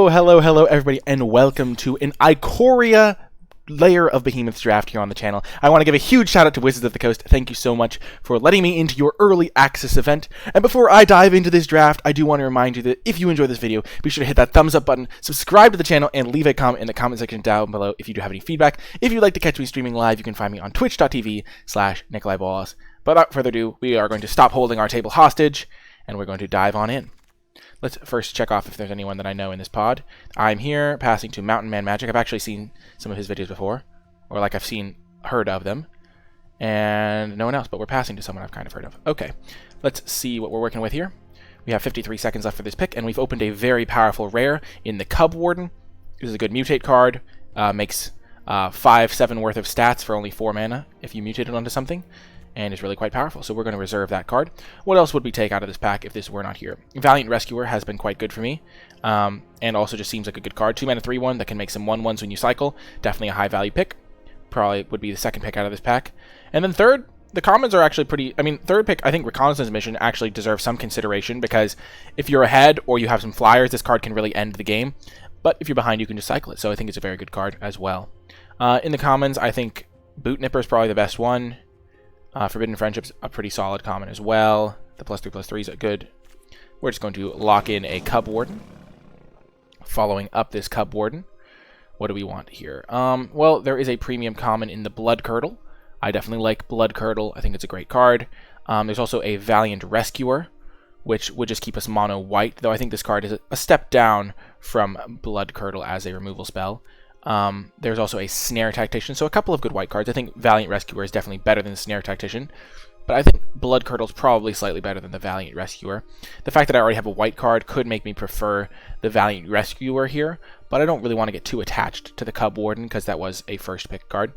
Oh, hello everybody, and welcome to an Ikoria layer of Behemoths draft here on the channel. I want to give a huge shout out to Wizards of the Coast. Thank you so much for letting me into your early access event. And before I dive into this draft, I do want to remind you that if you enjoy this video, be sure to hit that thumbs up button, subscribe to the channel, and leave a comment in the comment section down below if you do have any feedback. If you'd like to catch me streaming live, you can find me on twitch.tv/NicolaiBolas. But without further ado, we are going to stop holding our table hostage, and we're going to dive on in. Let's first check off if there's anyone that I know in this pod. I'm here, passing to Mountain Man Magic. I've actually seen some of his videos before, or like heard of them, and no one else, but we're passing to someone I've kind of heard of. Okay, let's see what we're working with here. We have 53 seconds left for this pick, and we've opened a very powerful rare in the Cub Warden. This is a good mutate card, makes 5/7 worth of stats for only 4 mana if you mutate it onto something, and is really quite powerful, so we're going to reserve that card. What else would we take out of this pack if this were not here? Valiant Rescuer has been quite good for me, and also just seems like a good card. 2 mana 3/1 that can make some 1/1s when you cycle. Definitely a high value pick. Probably would be the second pick out of this pack. And then third, the commons are actually pretty... third pick, I think Reconnaissance Mission actually deserves some consideration, because if you're ahead or you have some flyers, this card can really end the game. But if you're behind, you can just cycle it, so I think it's a very good card as well. In the commons, I think Boot Nipper is probably the best one. Forbidden Friendship's a pretty solid common as well. The +3/+3 is good. We're just going to lock in a Cub Warden. Following up this Cub Warden, what do we want here? Well, there is a premium common in the Blood Curdle. I definitely like Blood Curdle. I think it's a great card. There's also a Valiant Rescuer, which would just keep us mono white, though I think this card is a step down from Blood Curdle as a removal spell. There's also a Snare Tactician, so a couple of good white cards. I think Valiant Rescuer is definitely better than Snare Tactician, but I think Blood Curdle is probably slightly better than the Valiant Rescuer. The fact that I already have a white card could make me prefer the Valiant Rescuer here, but I don't really want to get too attached to the Cub Warden because that was a first pick card.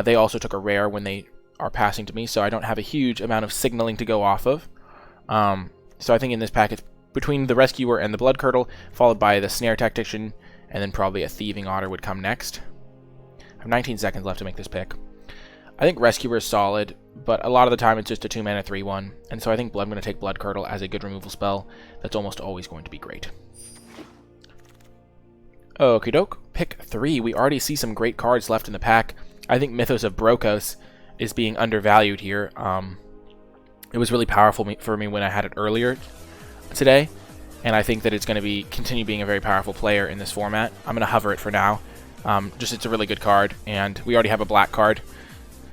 They also took a rare when they are passing to me, so I don't have a huge amount of signaling to go off of. So I think in this pack it's between the Rescuer and the Blood Curdle, followed by the Snare Tactician, and then probably a Thieving Otter would come next. I have 19 seconds left to make this pick. I think Rescuer is solid, but a lot of the time it's just a 2 mana 3/1, and so I think I'm going to take Blood Curdle as a good removal spell. That's almost always going to be great. Okie doke. Pick 3. We already see some great cards left in the pack. I think Mythos of Brokos is being undervalued here. It was really powerful for me when I had it earlier today, and I think that it's going to continue being a very powerful player in this format. I'm going to hover it for now. It's a really good card, and we already have a black card.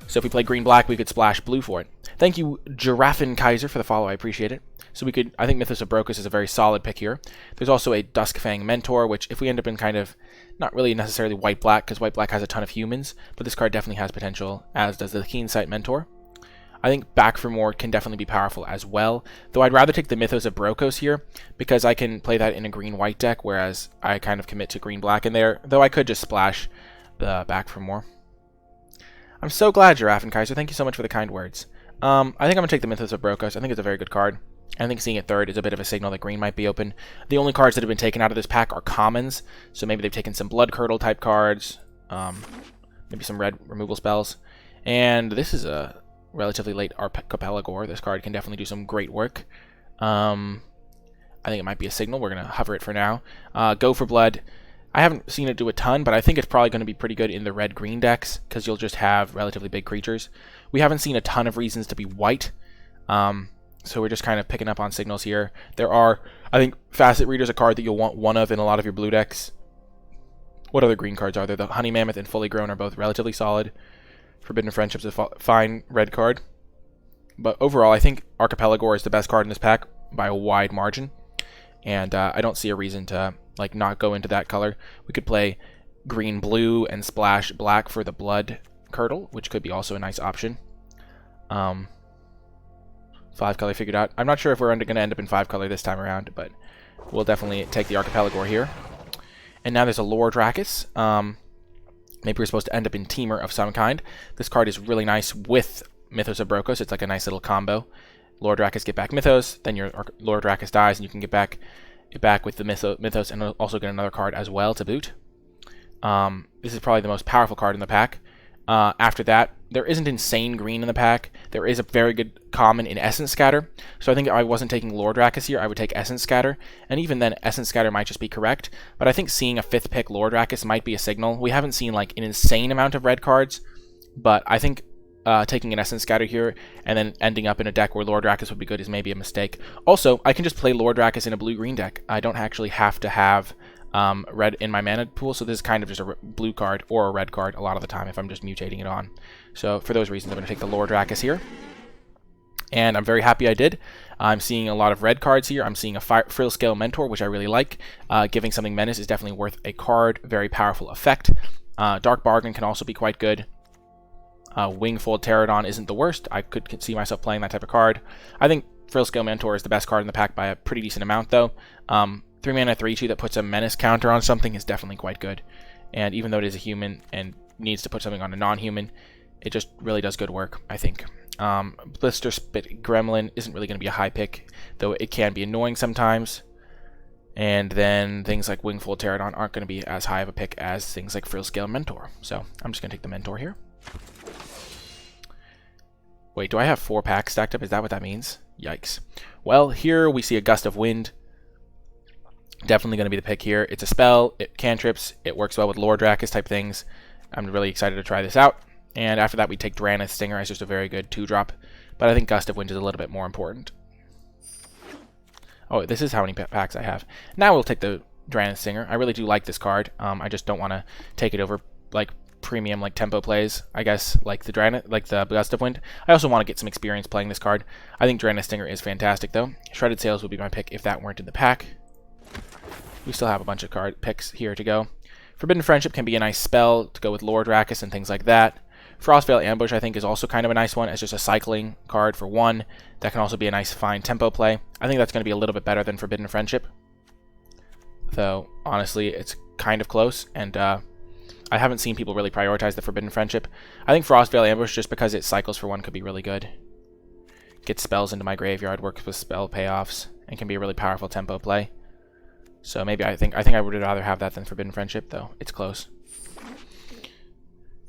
So if we play green-black, we could splash blue for it. Thank you, Giraffin Kaiser, for the follow. I appreciate it. So I think Mythos of Brokos is a very solid pick here. There's also a Duskfang Mentor, which if we end up in kind of, not really necessarily white-black, because white-black has a ton of humans, but this card definitely has potential, as does the Keensight Mentor. I think Back for More can definitely be powerful as well, though I'd rather take the Mythos of Brokos here, because I can play that in a green-white deck, whereas I kind of commit to green-black in there, though I could just splash the Back for More. I'm so glad, Giraffin Kaiser. Thank you so much for the kind words. I think I'm going to take the Mythos of Brokos. I think it's a very good card. I think seeing it third is a bit of a signal that green might be open. The only cards that have been taken out of this pack are commons, so maybe they've taken some Blood Curdle type cards, maybe some red removal spells, and this is a relatively late Archipelago. This card can definitely do some great work. I think it might be a signal. We're going to hover it for now. Go for Blood. I haven't seen it do a ton, but I think it's probably going to be pretty good in the red-green decks, because you'll just have relatively big creatures. We haven't seen a ton of reasons to be white, so we're just kind of picking up on signals here. There are, I think, Facet Reader's a card that you'll want one of in a lot of your blue decks. What other green cards are there? The Honey Mammoth and Fully Grown are both relatively solid. Forbidden Friendship's a fine red card. But overall, I think Archipelago is the best card in this pack by a wide margin. And I don't see a reason to not go into that color. We could play green-blue and splash black for the Blood Curdle, which could be also a nice option. 5-color figured out. I'm not sure if we're going to end up in 5-color this time around, but we'll definitely take the Archipelago here. And now there's a Lord Rakkus. Maybe we're supposed to end up in Teamer of some kind. This card is really nice with Mythos of Brokos. It's like a nice little combo. Lord Rakkus, get back Mythos, then your Lord Rakkus dies, and you can get back with the Mythos and also get another card as well to boot. This is probably the most powerful card in the pack. After that, there isn't insane green in the pack. There is a very good common in Essence Scatter. So I think if I wasn't taking Lord Rakkus here, I would take Essence Scatter. And even then, Essence Scatter might just be correct. But I think seeing a 5th pick Lord Rakkus might be a signal. We haven't seen like an insane amount of red cards, but I think taking an Essence Scatter here and then ending up in a deck where Lord Rakkus would be good is maybe a mistake. Also, I can just play Lord Rakkus in a blue-green deck. I don't actually have to have red in my mana pool, so this is kind of just a blue card or a red card a lot of the time if I'm just mutating it on. So for those reasons, I'm going to take the Lord Rakkus here. And I'm very happy I did. I'm seeing a lot of red cards here. I'm seeing a Frill Scale Mentor, which I really like. Giving something Menace is definitely worth a card. Very powerful effect. Dark Bargain can also be quite good. Wingfold Pterodon isn't the worst. I could see myself playing that type of card. I think Frill Scale Mentor is the best card in the pack by a pretty decent amount, though. 3 mana 3/2 that puts a Menace counter on something is definitely quite good. And even though it is a human and needs to put something on a non-human, it just really does good work, I think. Blister Spit Gremlin isn't really going to be a high pick, though it can be annoying sometimes. And then things like Wingfold Pterodon aren't going to be as high of a pick as things like Frill Scale Mentor. So I'm just going to take the Mentor here. Wait, do I have 4 packs stacked up? Is that what that means? Yikes. Well, here we see a Gust of Wind. Definitely going to be the pick here. It's a spell, it cantrips, it works well with Lord Rakkus type things. I'm really excited to try this out. And after that, we take Drannith Stinger as just a very good 2-drop. But I think Gust of Wind is a little bit more important. Oh, this is how many packs I have. Now we'll take the Drannith Stinger. I really do like this card. I just don't want to take it over like premium like tempo plays, I guess, like the Gust of Wind. I also want to get some experience playing this card. I think Drannith Stinger is fantastic though. Shredded Sails would be my pick if that weren't in the pack. We still have a bunch of card picks here to go. Forbidden Friendship can be a nice spell to go with Lord Rakkus and things like that. Frostveil Ambush I think is also kind of a nice one as just a cycling card for 1. That can also be a nice fine tempo play. I think that's going to be a little bit better than Forbidden Friendship. Though, honestly, it's kind of close, and I haven't seen people really prioritize the Forbidden Friendship. I think Frostveil Ambush, just because it cycles for 1, could be really good. Gets spells into my graveyard, works with spell payoffs, and can be a really powerful tempo play. So maybe I think I would rather have that than Forbidden Friendship, though it's close.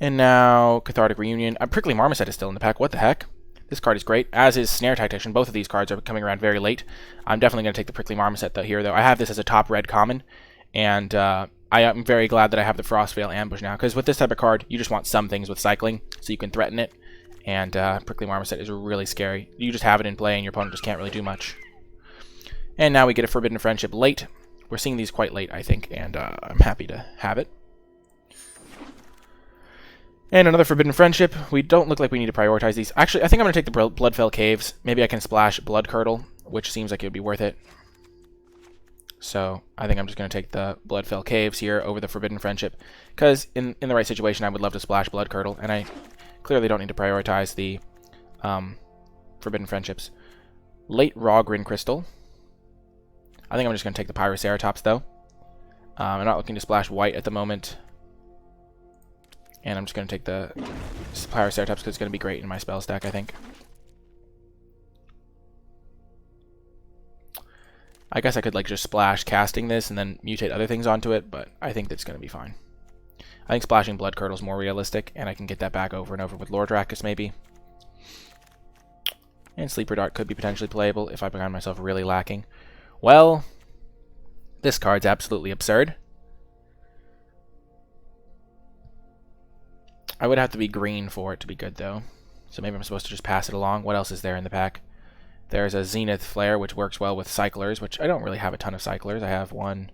And now Cathartic Reunion. Prickly Marmoset is still in the pack. What the heck? This card is great, as is Snare Tactician. Both of these cards are coming around very late. I'm definitely going to take the Prickly Marmoset though. I have this as a top red common, and I am very glad that I have the Frostveil Ambush now, because with this type of card, you just want some things with cycling, so you can threaten it. And Prickly Marmoset is really scary. You just have it in play, and your opponent just can't really do much. And now we get a Forbidden Friendship late. We're seeing these quite late, I think, and I'm happy to have it. And another Forbidden Friendship. We don't look like we need to prioritize these. Actually, I think I'm going to take the Bloodfell Caves. Maybe I can splash Blood Curdle, which seems like it would be worth it. So I think I'm just going to take the Bloodfell Caves here over the Forbidden Friendship, because in the right situation, I would love to splash Blood Curdle, and I clearly don't need to prioritize the Forbidden Friendships. Late Rogrin Crystal. I think I'm just going to take the Pyroceratops, though. I'm not looking to splash white at the moment. And I'm just going to take the Pyroceratops because it's going to be great in my spell stack, I think. I guess I could like just splash casting this and then mutate other things onto it, but I think that's going to be fine. I think splashing Blood Curdle is more realistic, and I can get that back over and over with Lord Rakkus, maybe. And Sleeper Dart could be potentially playable if I find myself really lacking. Well, this card's absolutely absurd. I would have to be green for it to be good, though. So maybe I'm supposed to just pass it along. What else is there in the pack? There's a Zenith Flare, which works well with Cyclers, which I don't really have a ton of Cyclers. I have 1,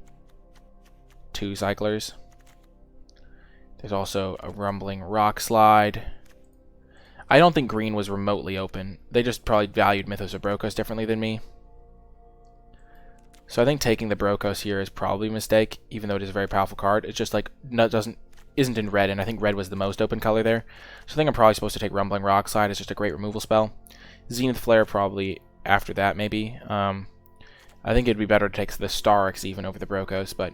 2 Cyclers. There's also a Rumbling Rock Slide. I don't think green was remotely open. They just probably valued Mythos or Brokos differently than me. So I think taking the Brokos here is probably a mistake, even though it is a very powerful card. It's just like isn't in red, and I think red was the most open color there. So I think I'm probably supposed to take Rumbling Rock Slide. It's just a great removal spell. Zenith Flare probably after that, maybe. I think it'd be better to take the Starix even over the Brokos, but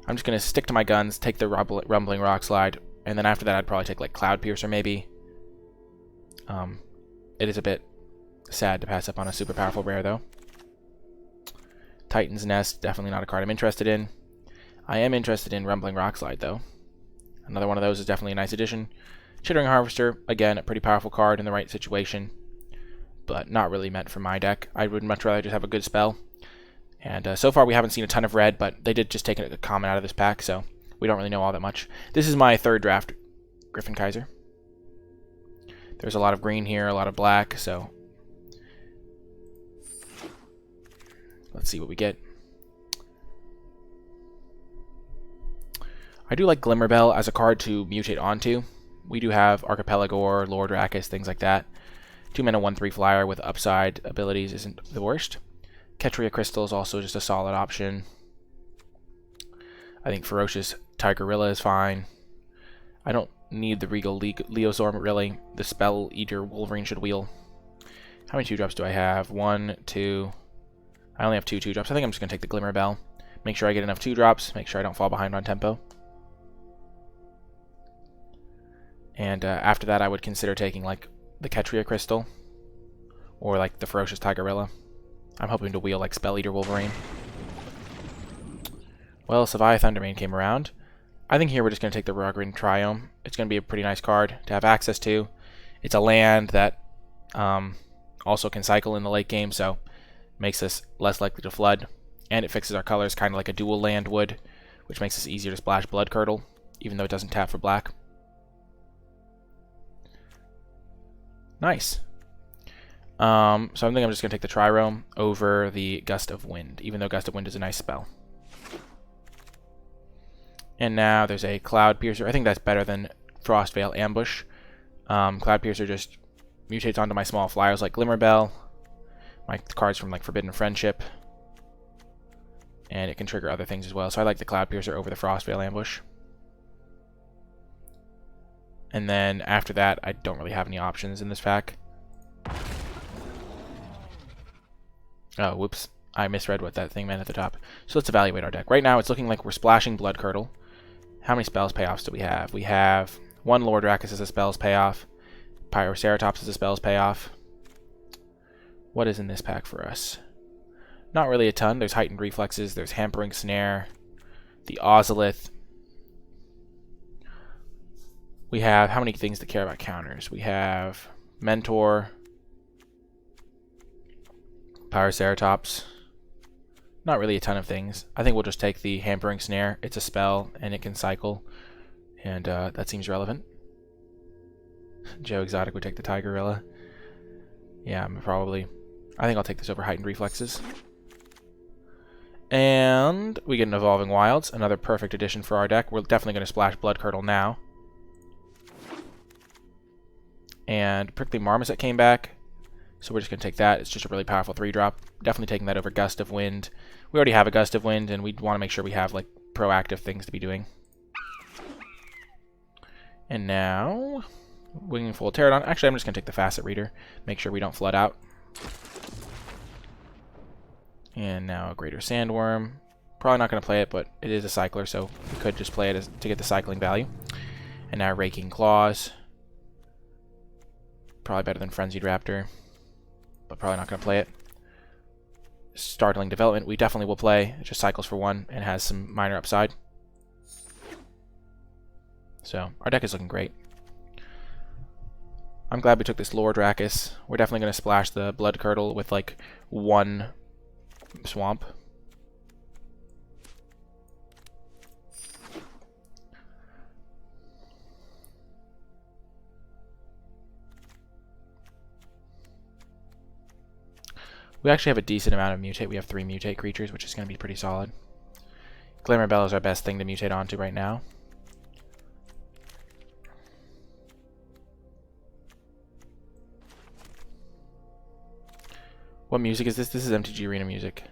I'm just going to stick to my guns, take the Rumbling Rock Slide, and then after that I'd probably take like Cloud Piercer maybe. It is a bit sad to pass up on a super powerful rare, though. Titan's Nest, definitely not a card I'm interested in. I am interested in Rumbling Rock Slide, though. Another one of those is definitely a nice addition. Chittering Harvester, again, a pretty powerful card in the right situation, but not really meant for my deck. I would much rather just have a good spell. And so far we haven't seen a ton of red, but they did just take a common out of this pack, so we don't really know all that much. This is my third draft, Griffin Kaiser. There's a lot of green here, a lot of black, so let's see what we get. I do like Glimmerbell as a card to mutate onto. We do have Archipelago, Lord Rakkus, things like that. 2 mana 1/3 flyer with upside abilities isn't the worst. Ikoria Crystal is also just a solid option. I think Ferocious Tigerilla is fine. I don't need the Regal Leozorm, really. The Spell Eater Wolverine should wheel. How many 2-drops do I have? 1, 2. I only have 2 2-drops. I think I'm just going to take the Glimmerbell. Make sure I get enough 2-drops. Make sure I don't fall behind on tempo. And after that, I would consider taking, like, the Ikoria Crystal. Or, like, the Ferocious Tigerilla. I'm hoping to wheel, like, Spell Eater Wolverine. Well, Savia Thundermane came around. I think here we're just going to take the Rugrin Triome. It's going to be a pretty nice card to have access to. It's a land that also can cycle in the late game, so makes us less likely to flood. And it fixes our colors kind of like a dual land would, which makes us easier to splash Blood Curdle, even though it doesn't tap for black. Nice. So I think I'm just going to take the Trirome over the Gust of Wind, even though Gust of Wind is a nice spell. And now there's a Cloud Piercer. I think that's better than Frostveil Ambush. Cloud Piercer just mutates onto my small flyers like Glimmerbell, my cards from like Forbidden Friendship, and it can trigger other things as well. So I like the Cloud Piercer over the Frostveil Ambush. And then after that, I don't really have any options in this pack. Oh, whoops. I misread what that thing meant at the top. So let's evaluate our deck. Right now, it's looking like we're splashing Blood Curdle. How many spells payoffs do we have? We have 1 Lord Rakkus as a spells payoff. Pyroceratops as a spells payoff. What is in this pack for us? Not really a ton. There's Heightened Reflexes. There's Hampering Snare. The Ozolith. We have how many things that care about counters? We have Mentor. Pyroceratops. Not really a ton of things. I think we'll just take the Hampering Snare. It's a spell, and it can cycle. And that seems relevant. Joe Exotic would take the Tigerilla. Yeah, probably. I think I'll take this over Heightened Reflexes. And we get an Evolving Wilds. Another perfect addition for our deck. We're definitely going to splash Blood Curdle now. And Prickly Marmoset came back. So we're just going to take that. It's just a really powerful 3-drop. Definitely taking that over Gust of Wind. We already have a Gust of Wind, and we want to make sure we have like proactive things to be doing. And now, Winging Full Pterodon. Actually, I'm just going to take the Facet Reader. Make sure we don't flood out. And now a Greater Sandworm. Probably not going to play it, but it is a cycler, so we could just play it to get the cycling value. And now Raking Claws. Probably better than Frenzied Raptor, but probably not going to play it. Startling Development, we definitely will play. It just cycles for 1 and has some minor upside. So, our deck is looking great. I'm glad we took this Lord Rakkus. We're definitely going to splash the Blood Curdle with like 1 swamp. We actually have a decent amount of mutate. We have 3 mutate creatures, which is going to be pretty solid. Glimmerbell is our best thing to mutate onto right now. What music is this? This is MTG Arena music.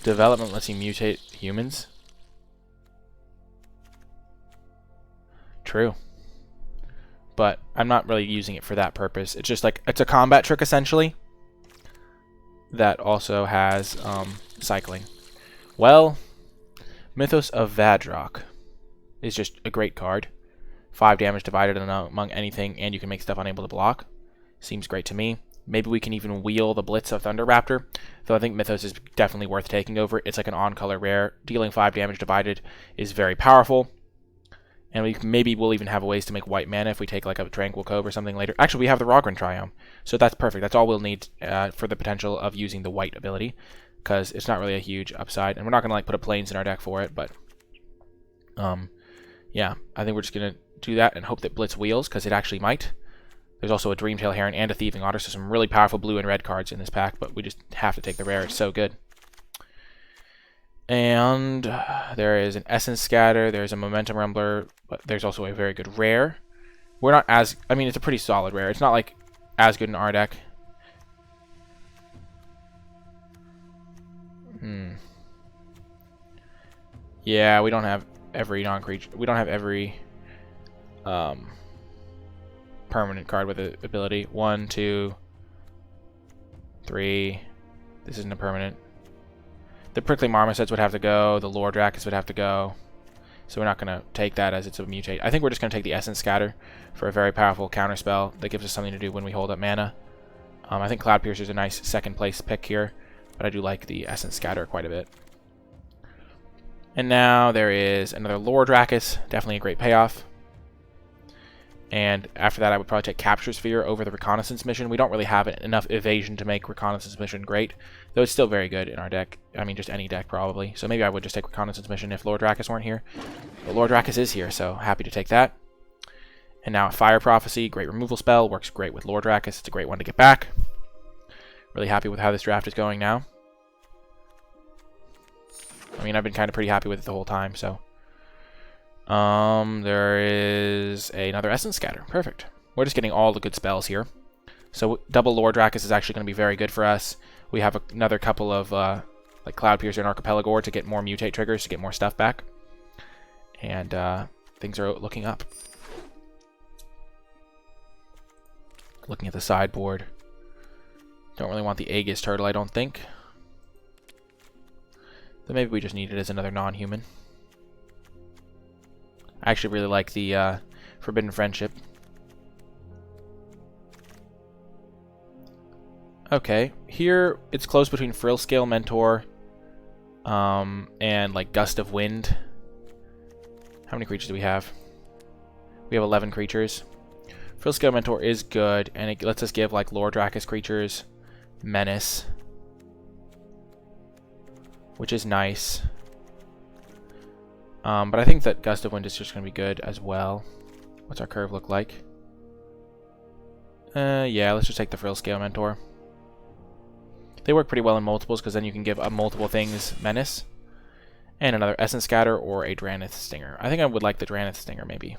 Development lets you mutate humans. True. But I'm not really using it for that purpose. It's just like, it's a combat trick essentially that also has cycling. Well, Mythos of Vadrok is just a great card. 5 damage divided among anything, and you can make stuff unable to block. Seems great to me. Maybe we can even wheel the Blitz of Thunder Raptor, though I think Mythos is definitely worth taking over. It's like an on-color rare. Dealing 5 damage divided is very powerful. And maybe we'll even have ways to make white mana if we take like a Tranquil Cove or something later. Actually, we have the Rogran Triome, so that's perfect. That's all we'll need for the potential of using the white ability, because it's not really a huge upside. And we're not going to like put a Plains in our deck for it, but yeah, I think we're just going to do that and hope that Blitz wheels, because it actually might. There's also a Dreamtail Heron and a Thieving Otter, so some really powerful blue and red cards in this pack, but we just have to take the rare. It's so good. And there is an Essence Scatter, there's a Momentum Rumbler, but there's also a very good rare. We're not as... I mean, it's a pretty solid rare. It's not, like, as good in our deck. Yeah, we don't have every non-creature... We don't have every permanent card with an ability. 1, 2, 3... This isn't a permanent. The Prickly Marmosets would have to go. The Lordrakis would have to go. So we're not going to take that as it's a mutate. I think we're just going to take the Essence Scatter for a very powerful counterspell that gives us something to do when we hold up mana. I think Cloud Piercer is a nice second place pick here, but I do like the Essence Scatter quite a bit. And now there is another Lordrakis, definitely a great payoff. And after that, I would probably take Capture Sphere over the Reconnaissance Mission. We don't really have enough evasion to make Reconnaissance Mission great, though it's still very good in our deck. I mean, just any deck, probably. So maybe I would just take Reconnaissance Mission if Lordrakis weren't here. But Lordrakis is here, so happy to take that. And now Fire Prophecy, great removal spell, works great with Lordrakis. It's a great one to get back. Really happy with how this draft is going now. I mean, I've been kind of pretty happy with it the whole time, so... there is another Essence Scatter. Perfect. We're just getting all the good spells here. So double Lordrakis is actually going to be very good for us. We have another couple of like Cloud Piercer and Archipelagore to get more mutate triggers, to get more stuff back. And things are looking up. Looking at the sideboard. Don't really want the Aegis Turtle, I don't think. So maybe we just need it as another non-human. I actually really like the Forbidden Friendship. Okay, here it's close between Frillscale Mentor and like Gust of Wind. How many creatures do we have? We have 11 creatures. Frillscale Mentor is good, and it lets us give like Lordrakis creatures Menace, which is nice. But I think that Gust of Wind is just going to be good as well. What's our curve look like? Yeah, let's just take the Frillscale Mentor. They work pretty well in multiples, because then you can give multiple things Menace. And another Essence Scatter or a Drannith Stinger. I think I would like the Drannith Stinger, maybe.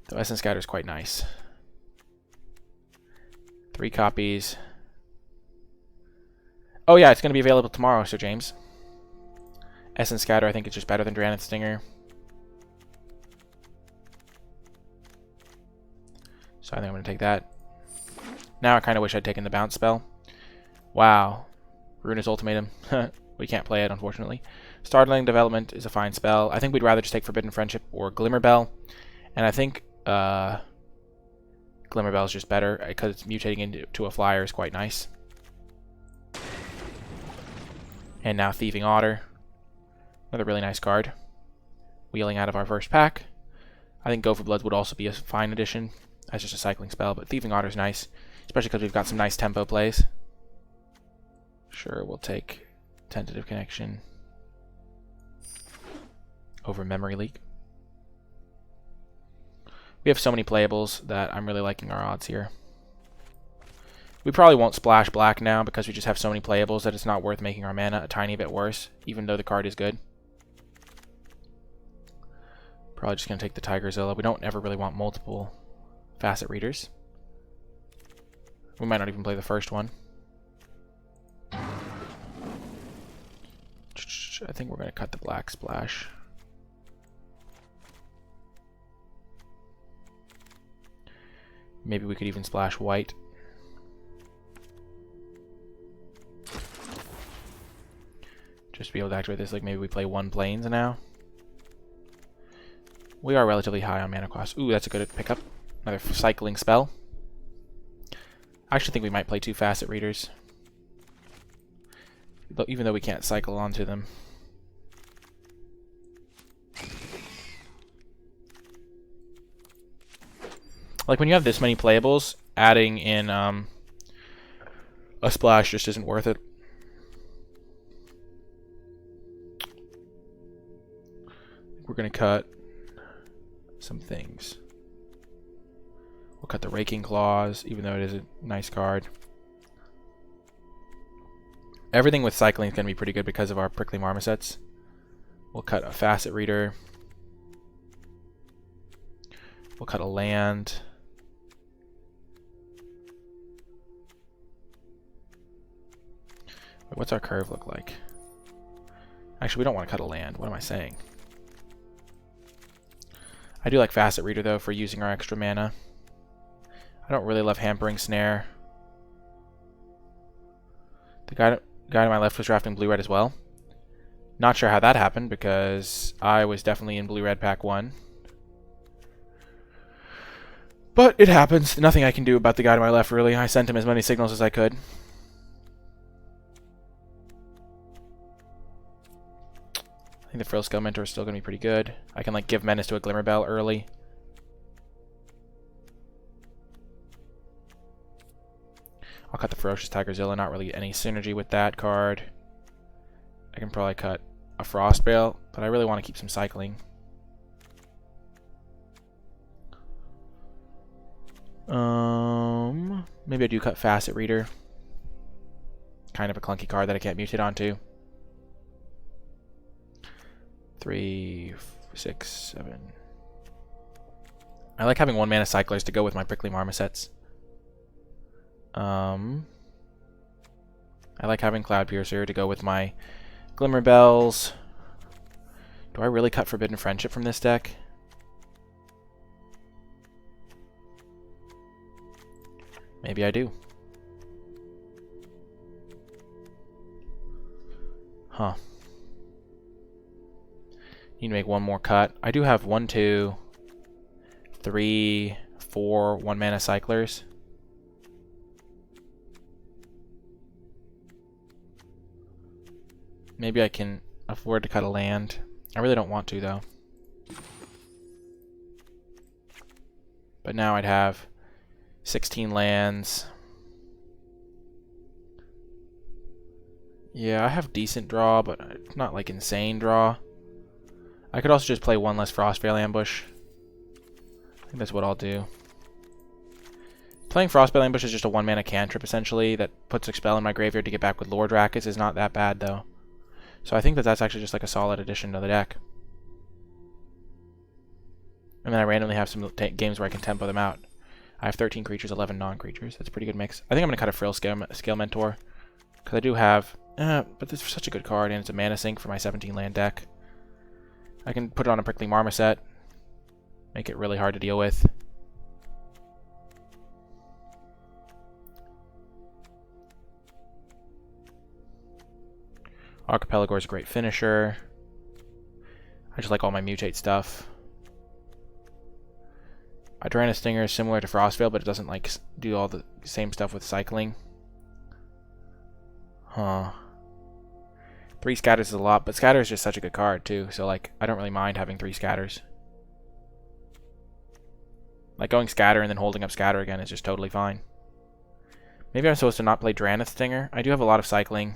The Essence Scatter is quite nice. 3 copies. Oh yeah, it's going to be available tomorrow, Sir James. Essence Scatter, I think it's just better than Drannith Stinger. So I think I'm going to take that. Now I kind of wish I'd taken the Bounce spell. Wow. Ruinous Ultimatum. We can't play it, unfortunately. Startling Development is a fine spell. I think we'd rather just take Forbidden Friendship or Glimmerbell. And I think Glimmerbell is just better, because it's mutating into a flyer is quite nice. And now Thieving Otter. Another really nice card. Wheeling out of our first pack. I think Go for Bloods would also be a fine addition as just a cycling spell, but Thieving Otter is nice, especially because we've got some nice tempo plays. Sure, we'll take Tentative Connection over Memory Leak. We have so many playables that I'm really liking our odds here. We probably won't splash black now because we just have so many playables that it's not worth making our mana a tiny bit worse, even though the card is good. Probably just going to take the Tigerzilla. We don't ever really want multiple Facet Readers. We might not even play the first one. I think we're going to cut the black splash. Maybe we could even splash white. Just to be able to activate this, like maybe we play 1 Plains now. We are relatively high on mana cost. Ooh, that's a good pickup. Another cycling spell. I actually think we might play 2 Facet Readers. Even though we can't cycle onto them. Like, when you have this many playables, adding in a splash just isn't worth it. We're going to cut some things. We'll cut the Raking Claws, even though it is a nice card. Everything with cycling is going to be pretty good because of our Prickly Marmosets. We'll cut a Facet Reader. We'll cut a land. Wait, what's our curve look like? Actually, we don't want to cut a land. What am I saying? I do like Facet Reader, though, for using our extra mana. I don't really love Hampering Snare. The guy to my left was drafting blue-red as well. Not sure how that happened, because I was definitely in blue-red pack 1. But it happens. Nothing I can do about the guy to my left, really. I sent him as many signals as I could. I think the Frill Scale Mentor is still going to be pretty good. I can, like, give Menace to a Glimmerbell early. I'll cut the Ferocious Tigerzilla, not really any synergy with that card. I can probably cut a Frostbale, but I really want to keep some cycling. Maybe I do cut Facet Reader. Kind of a clunky card that I can't mutate onto. 3, 6, 7. I like having 1-mana cyclers to go with my Prickly Marmosets. I like having Cloudpiercer to go with my Glimmerbells. Do I really cut Forbidden Friendship from this deck? Maybe I do. Huh. Need to make one more cut. I do have 1, 2, 3, 4 1-mana cyclers. Maybe I can afford to cut a land. I really don't want to, though. But now I'd have 16 lands. Yeah, I have decent draw, but not like insane draw. I could also just play 1 less Frostveil Ambush. I think that's what I'll do. Playing Frostveil Ambush is just a 1-mana cantrip, essentially, that puts a spell in my graveyard to get back with Lord Rakkus is not that bad, though. So I think that that's actually just like a solid addition to the deck. And then I randomly have some games where I can tempo them out. I have 13 creatures, 11 non-creatures. That's a pretty good mix. I think I'm going to cut a Frill Scale Mentor. Because I do have... but this is such a good card, and it's a mana sink for my 17-land deck. I can put it on a Prickly Marmoset. Make it really hard to deal with. Archipelago is a great finisher. I just like all my mutate stuff. Adrena Stinger is similar to Frostveil, but it doesn't like do all the same stuff with cycling. Huh. 3 scatters is a lot, but scatter is just such a good card too, so like I don't really mind having 3 scatters. Like going scatter and then holding up scatter again is just totally fine. Maybe I'm supposed to not play Drannith Stinger. I do have a lot of cycling,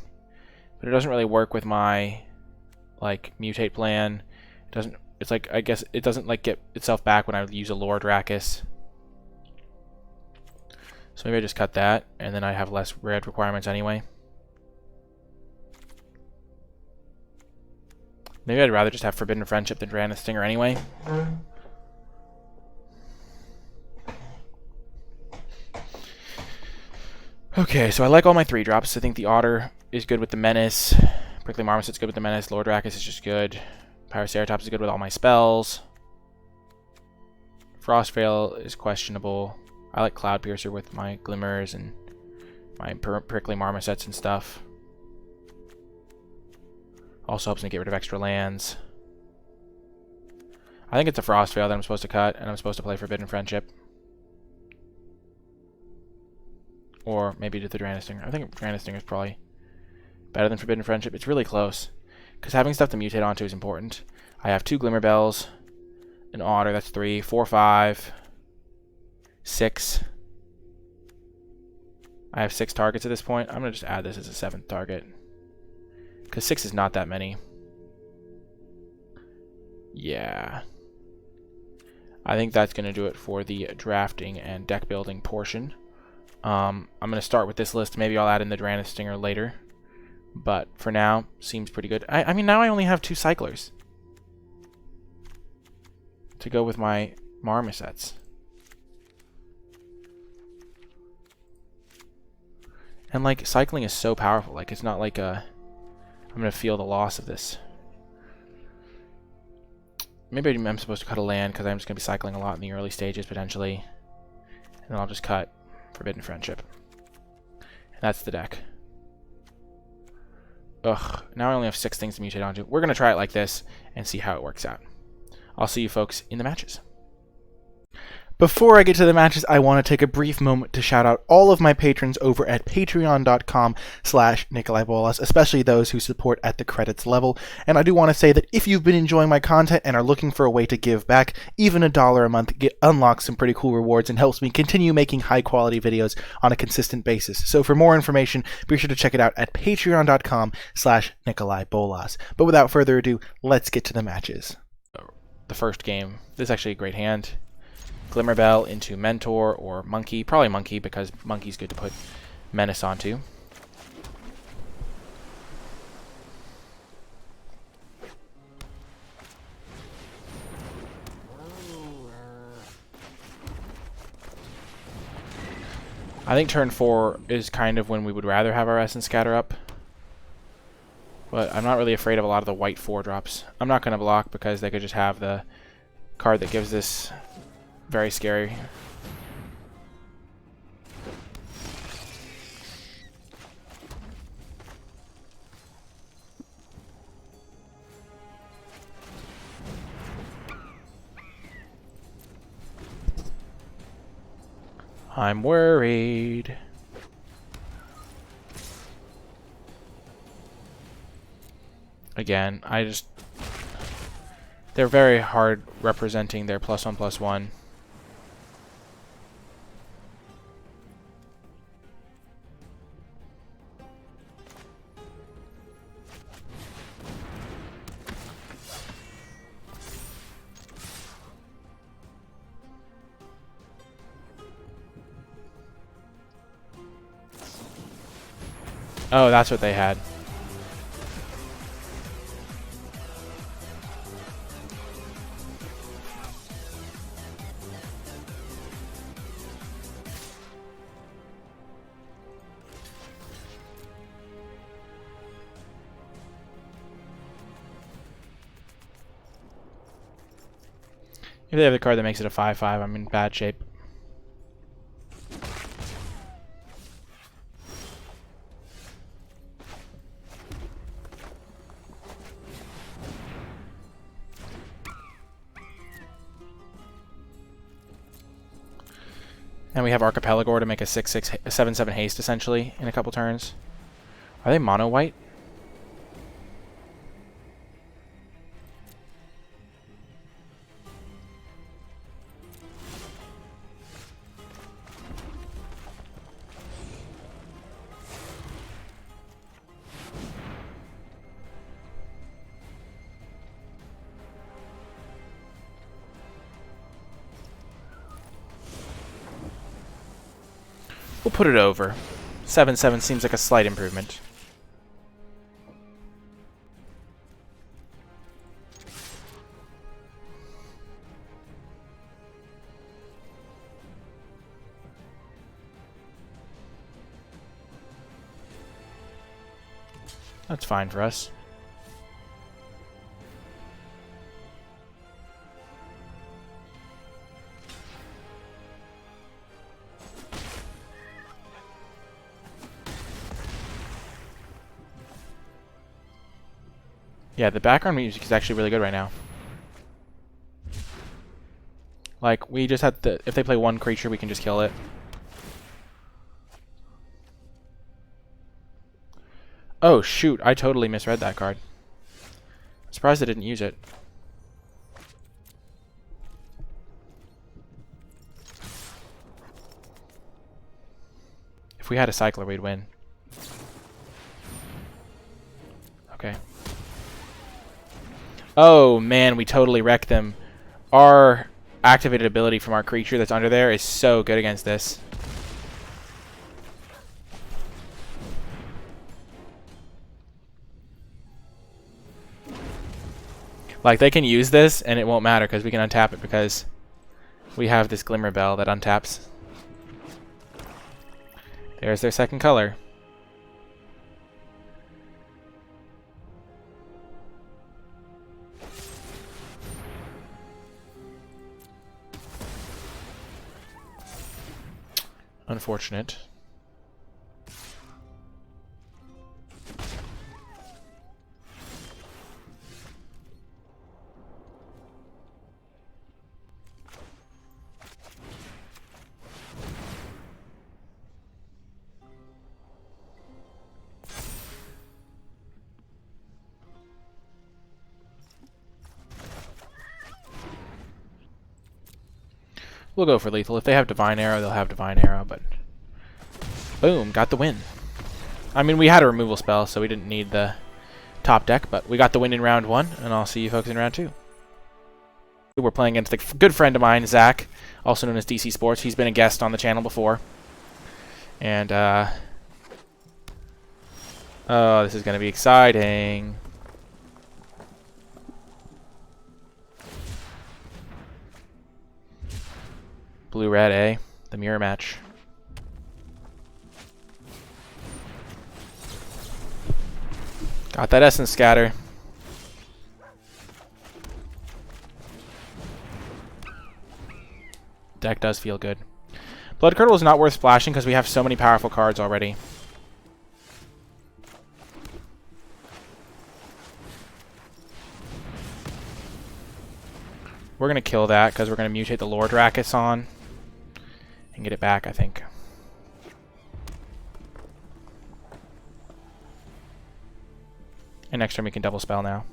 but it doesn't really work with my like mutate plan. It doesn't. It's like I guess it doesn't like get itself back when I use a Lord Rakkus. So maybe I just cut that, and then I have less red requirements anyway. Maybe I'd rather just have Forbidden Friendship than Drannith Stinger anyway. Okay, so I like all my 3-drops. I think the Otter is good with the Menace. Prickly Marmoset's good with the Menace. Lord Rakkus is just good. Pyroceratops is good with all my spells. Frostveil is questionable. I like Cloudpiercer with my Glimmers and my Prickly Marmosets and stuff. Also helps me get rid of extra lands. I think it's a Frostveil that I'm supposed to cut, and I'm supposed to play Forbidden Friendship. maybe to the Dranistinger. I think Dranistinger is probably better than Forbidden Friendship. It's really close, because having stuff to mutate onto is important. I have 2 Glimmer Bells, an Otter, that's 3, 4, 5, 6. I have 6 targets at this point. I'm going to just add this as a 7th target, because 6 is not that many. Yeah. I think that's going to do it for the drafting and deck building portion. I'm going to start with this list. Maybe I'll add in the Dranistinger later. But for now, seems pretty good. I mean, now I only have 2 cyclers to go with my Marmosets. And, like, cycling is so powerful. Like, it's not like I'm going to feel the loss of this. Maybe I'm supposed to cut a land because I'm just going to be cycling a lot in the early stages, potentially. And then I'll just cut Forbidden Friendship. And that's the deck. Ugh, now I only have 6 things to mutate onto. We're going to try it like this and see how it works out. I'll see you folks in the matches. Before I get to the matches, I want to take a brief moment to shout out all of my patrons over at patreon.com/NicolaiBolas, especially those who support at the credits level. And I do want to say that if you've been enjoying my content and are looking for a way to give back, even $1 a month unlocks some pretty cool rewards and helps me continue making high quality videos on a consistent basis. So for more information, be sure to check it out at patreon.com/NicolaiBolas. But without further ado, let's get to the matches. The first game, this is actually a great hand. Glimmer Bell into Mentor or Monkey. Probably Monkey, because Monkey's good to put Menace onto. I think turn 4 is kind of when we would rather have our Essence Scatter up. But I'm not really afraid of a lot of the white 4-drops. I'm not going to block because they could just have the card that gives this. Very scary. I'm worried. Again, they're very hard representing their +1/+1. Oh, that's what they had. If they have the card that makes it a 5/5, I'm in bad shape. And we have Archipelago to make a 6/6, a 7/7 haste essentially in a couple turns. Are they mono white? We'll put it over. 7/7 seems like a slight improvement. That's fine for us. Yeah, the background music is actually really good right now. Like, we just have to, if they play one creature, we can just kill it. Oh, shoot. I totally misread that card. I'm surprised I didn't use it. If we had a cycler, we'd win. Okay. Oh, man, we totally wrecked them. Our activated ability from our creature that's under there is so good against this. Like, they can use this, and it won't matter because we can untap it because we have this Glimmer Bell that untaps. There's their second color. Unfortunate. We'll go for lethal. If they have Divine Arrow, they'll have Divine Arrow, but... Boom, got the win. I mean, we had a removal spell, so we didn't need the top deck, but we got the win in round 1, and I'll see you folks in round 2. We're playing against a good friend of mine, Zach, also known as DC Sports. He's been a guest on the channel before. And, oh, this is going to be exciting. Blue-red, eh? The mirror match. Got that Essence Scatter. Deck does feel good. Blood Curdle is not worth splashing because we have so many powerful cards already. We're going to kill that because we're going to mutate the Lord Rakkus on and get it back, I think. And next turn we can double spell now.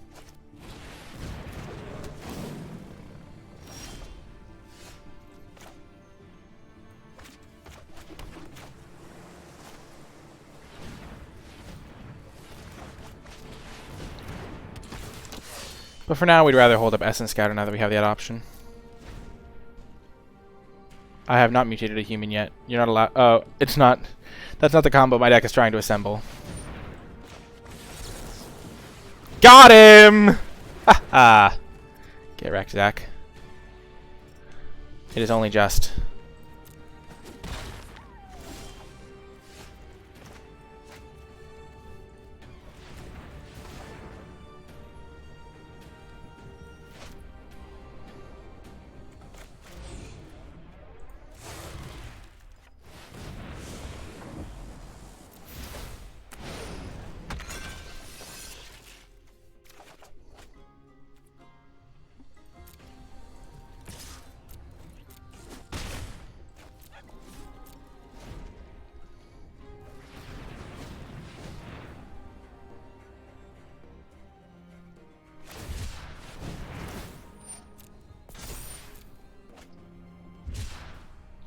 But for now, we'd rather hold up Essence Scatter now that we have that option. I have not mutated a human yet. You're not allowed... Oh, it's not... That's not the combo my deck is trying to assemble. Got him! Ha ha! Get wrecked, Zach. It is only just.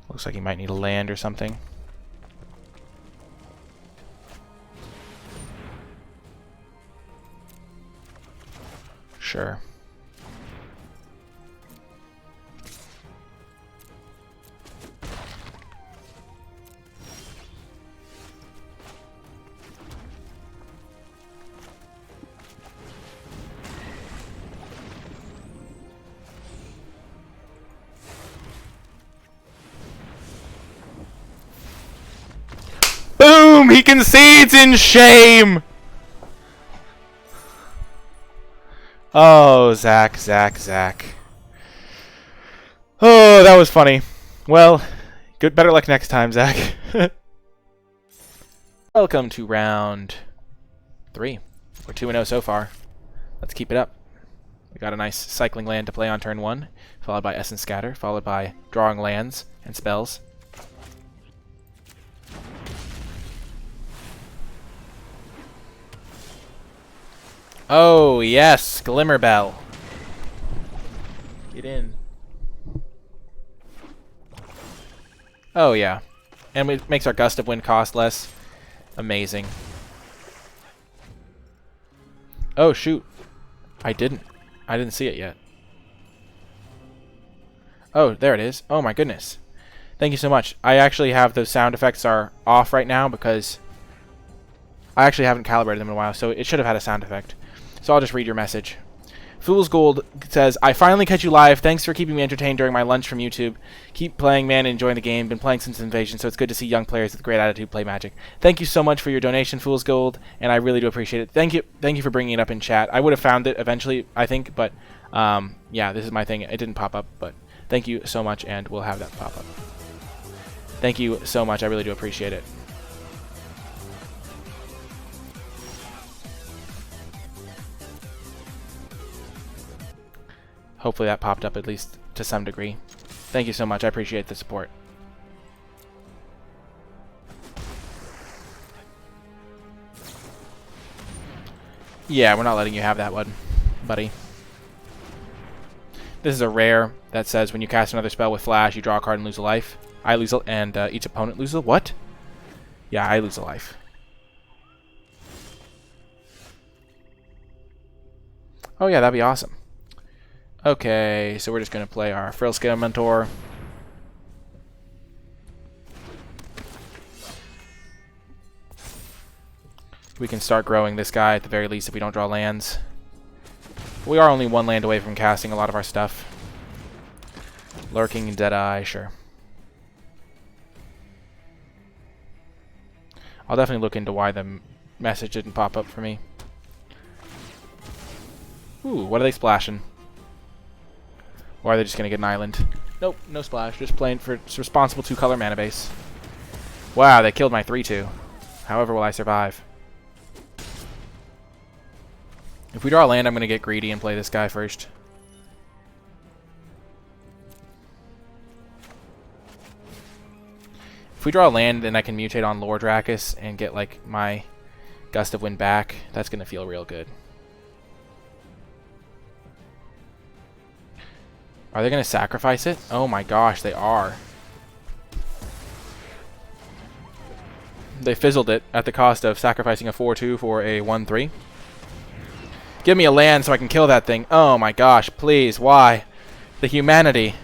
Looks like he might need a land or something. Sure. Boom! He concedes in shame! Oh, Zach. Oh, that was funny. Well, better luck next time, Zach. Welcome to round 3. We're 2-0 so far. Let's keep it up. We got a nice cycling land to play on turn 1, followed by Essence Scatter, followed by drawing lands and spells. Oh, yes, Glimmerbell. Get in. Oh, yeah. And it makes our Gust of Wind cost less. Amazing. Oh, shoot. I didn't see it yet. Oh, there it is. Oh, my goodness. Thank you so much. I actually have those sound effects are off right now because I actually haven't calibrated them in a while, so it should have had a sound effect. So I'll just read your message. Fool's Gold says, I finally catch you live. Thanks for keeping me entertained during my lunch from YouTube. Keep playing, man, and enjoying the game. Been playing since Invasion, so it's good to see young players with great attitude play Magic. Thank you so much for your donation, Fool's Gold, and I really do appreciate it. Thank you for bringing it up in chat. I would have found it eventually, I think, but yeah, this is my thing. It didn't pop up, but thank you so much, and we'll have that pop up. Thank you so much. I really do appreciate it. Hopefully that popped up at least to some degree. Thank you so much. I appreciate the support. Yeah, we're not letting you have that one, buddy. This is a rare that says when you cast another spell with flash, you draw a card and lose a life. I lose a, and each opponent loses a what? Yeah, I lose a life. Oh yeah, that'd be awesome. Okay, so we're just going to play our Frill Scale Mentor. We can start growing this guy at the very least if we don't draw lands. We are only one land away from casting a lot of our stuff. Lurking Deadeye, sure. I'll definitely look into why the message didn't pop up for me. Ooh, what are they splashing? Or are they just going to get an island? Nope, no splash. Just playing for responsible 2-color mana base. Wow, they killed my 3/2. However will I survive? If we draw a land, I'm going to get greedy and play this guy first. If we draw a land, then I can mutate on Lord Drakis and get like my Gust of Wind back. That's going to feel real good. Are they going to sacrifice it? Oh my gosh, they are. They fizzled it at the cost of sacrificing a 4/2 for a 1/3. Give me a land so I can kill that thing. Oh my gosh, please, why? The humanity.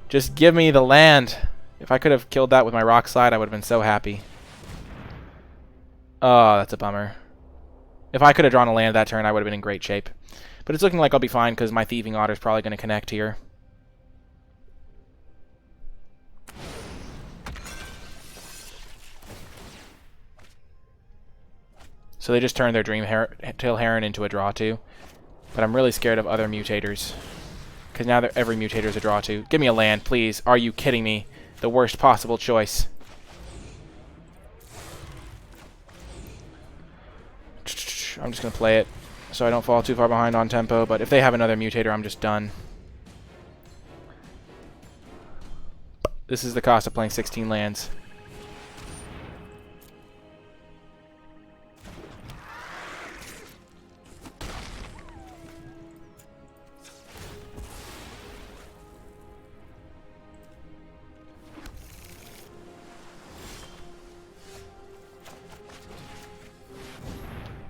Just give me the land. If I could have killed that with my Rock Slide, I would have been so happy. Oh, that's a bummer. If I could have drawn a land that turn, I would have been in great shape. But it's looking like I'll be fine because my Thieving Otter is probably going to connect here. So they just turned their Dreamtail Heron into a draw 2. But I'm really scared of other mutators. Because now every mutator is a draw 2. Give me a land, please. Are you kidding me? The worst possible choice. I'm just going to play it so I don't fall too far behind on tempo. But if they have another mutator, I'm just done. This is the cost of playing 16 lands.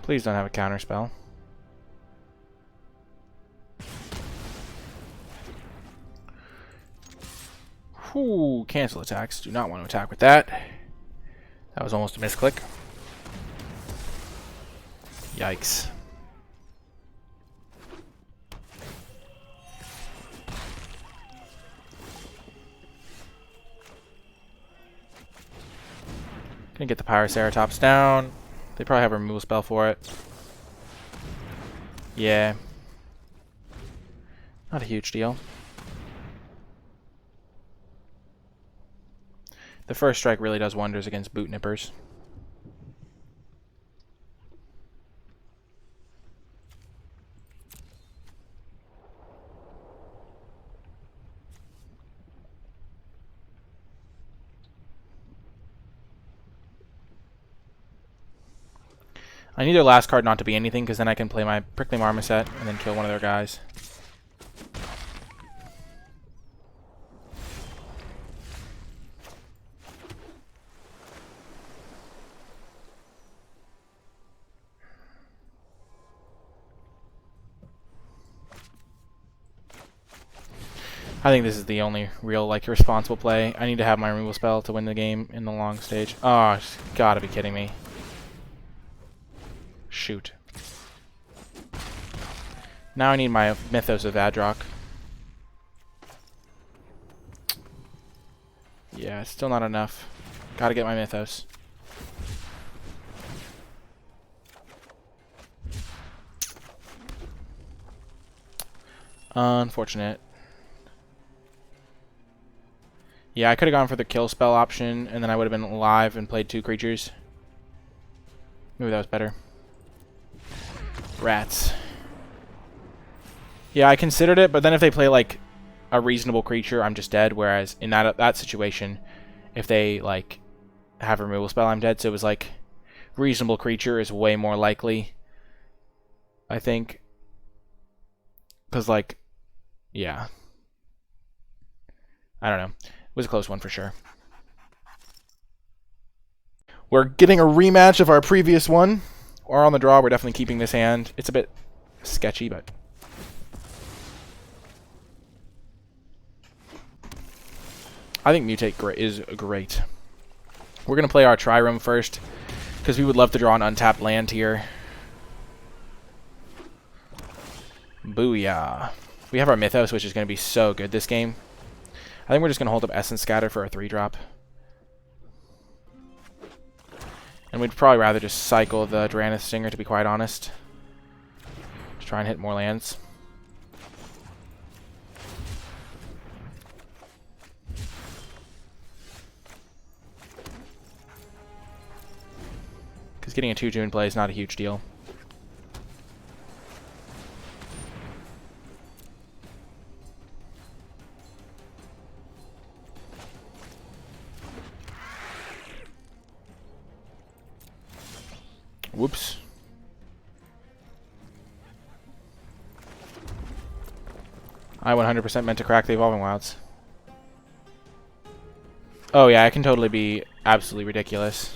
Please don't have a counter spell. Whew, cancel attacks. Do not want to attack with that. That was almost a misclick. Yikes. Gonna get the Pyroceratops down. They probably have a removal spell for it. Yeah. Not a huge deal. The first strike really does wonders against boot nippers. I need their last card not to be anything, because then I can play my Prickly Marmoset and then kill one of their guys. I think this is the only real, like, responsible play. I need to have my removal spell to win the game in the long stage. Oh, you gotta be kidding me. Shoot. Now I need my Mythos of Vadrock. Yeah, it's still not enough. Gotta get my Mythos. Unfortunate. Yeah, I could have gone for the kill spell option, and then I would have been alive and played 2 creatures. Maybe that was better. Rats. Yeah, I considered it, but then if they play, like, a reasonable creature, I'm just dead, whereas in that situation, if they, like, have a removal spell, I'm dead, so it was, like, reasonable creature is way more likely, I think. Because, like, yeah. I don't know. It was a close one for sure. We're getting a rematch of our previous one. Or on the draw, we're definitely keeping this hand. It's a bit sketchy, but... I think Mutate is great. We're going to play our Trireme first, because we would love to draw an untapped land here. Booyah. We have our Mythos, which is going to be so good this game. I think we're just going to hold up Essence Scatter for a 3-drop. And we'd probably rather just cycle the Drannith Stinger, to be quite honest. To try and hit more lands. Because getting a 2-2 in play is not a huge deal. Whoops. I 100% meant to crack the Evolving Wilds. Oh yeah, I can totally be absolutely ridiculous.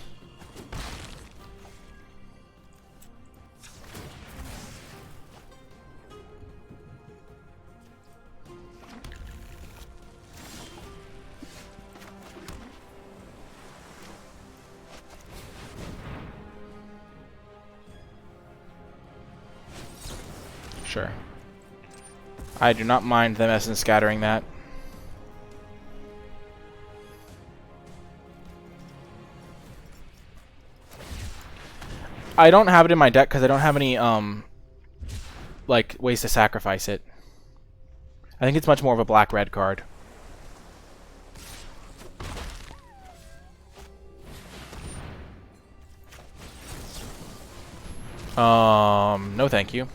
Sure. I do not mind them essence scattering that. I don't have it in my deck because I don't have any like ways to sacrifice it. I think it's much more of a black-red card. No thank you.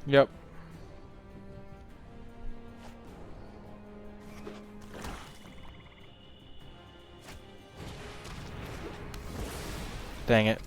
Yep. Dang it.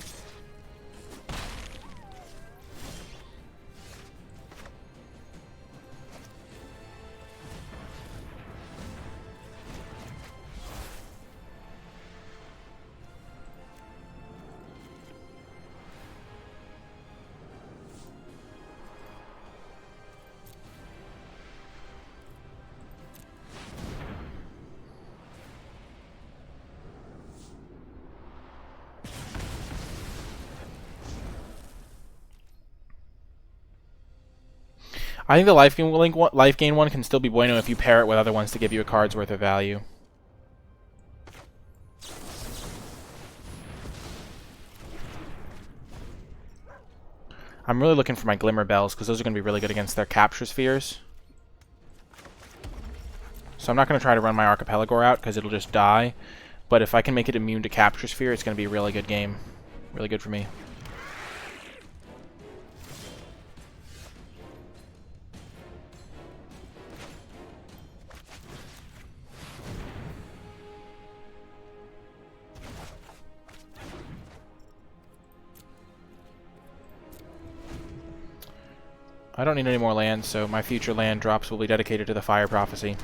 I think the life gain one can still be bueno if you pair it with other ones to give you a card's worth of value. I'm really looking for my Glimmer Bells, because those are going to be really good against their Capture Spheres. So I'm not going to try to run my Archipelago out, because it'll just die. But if I can make it immune to Capture Sphere, it's going to be a really good game. Really good for me. I don't need any more land, so my future land drops will be dedicated to the Fire Prophecy.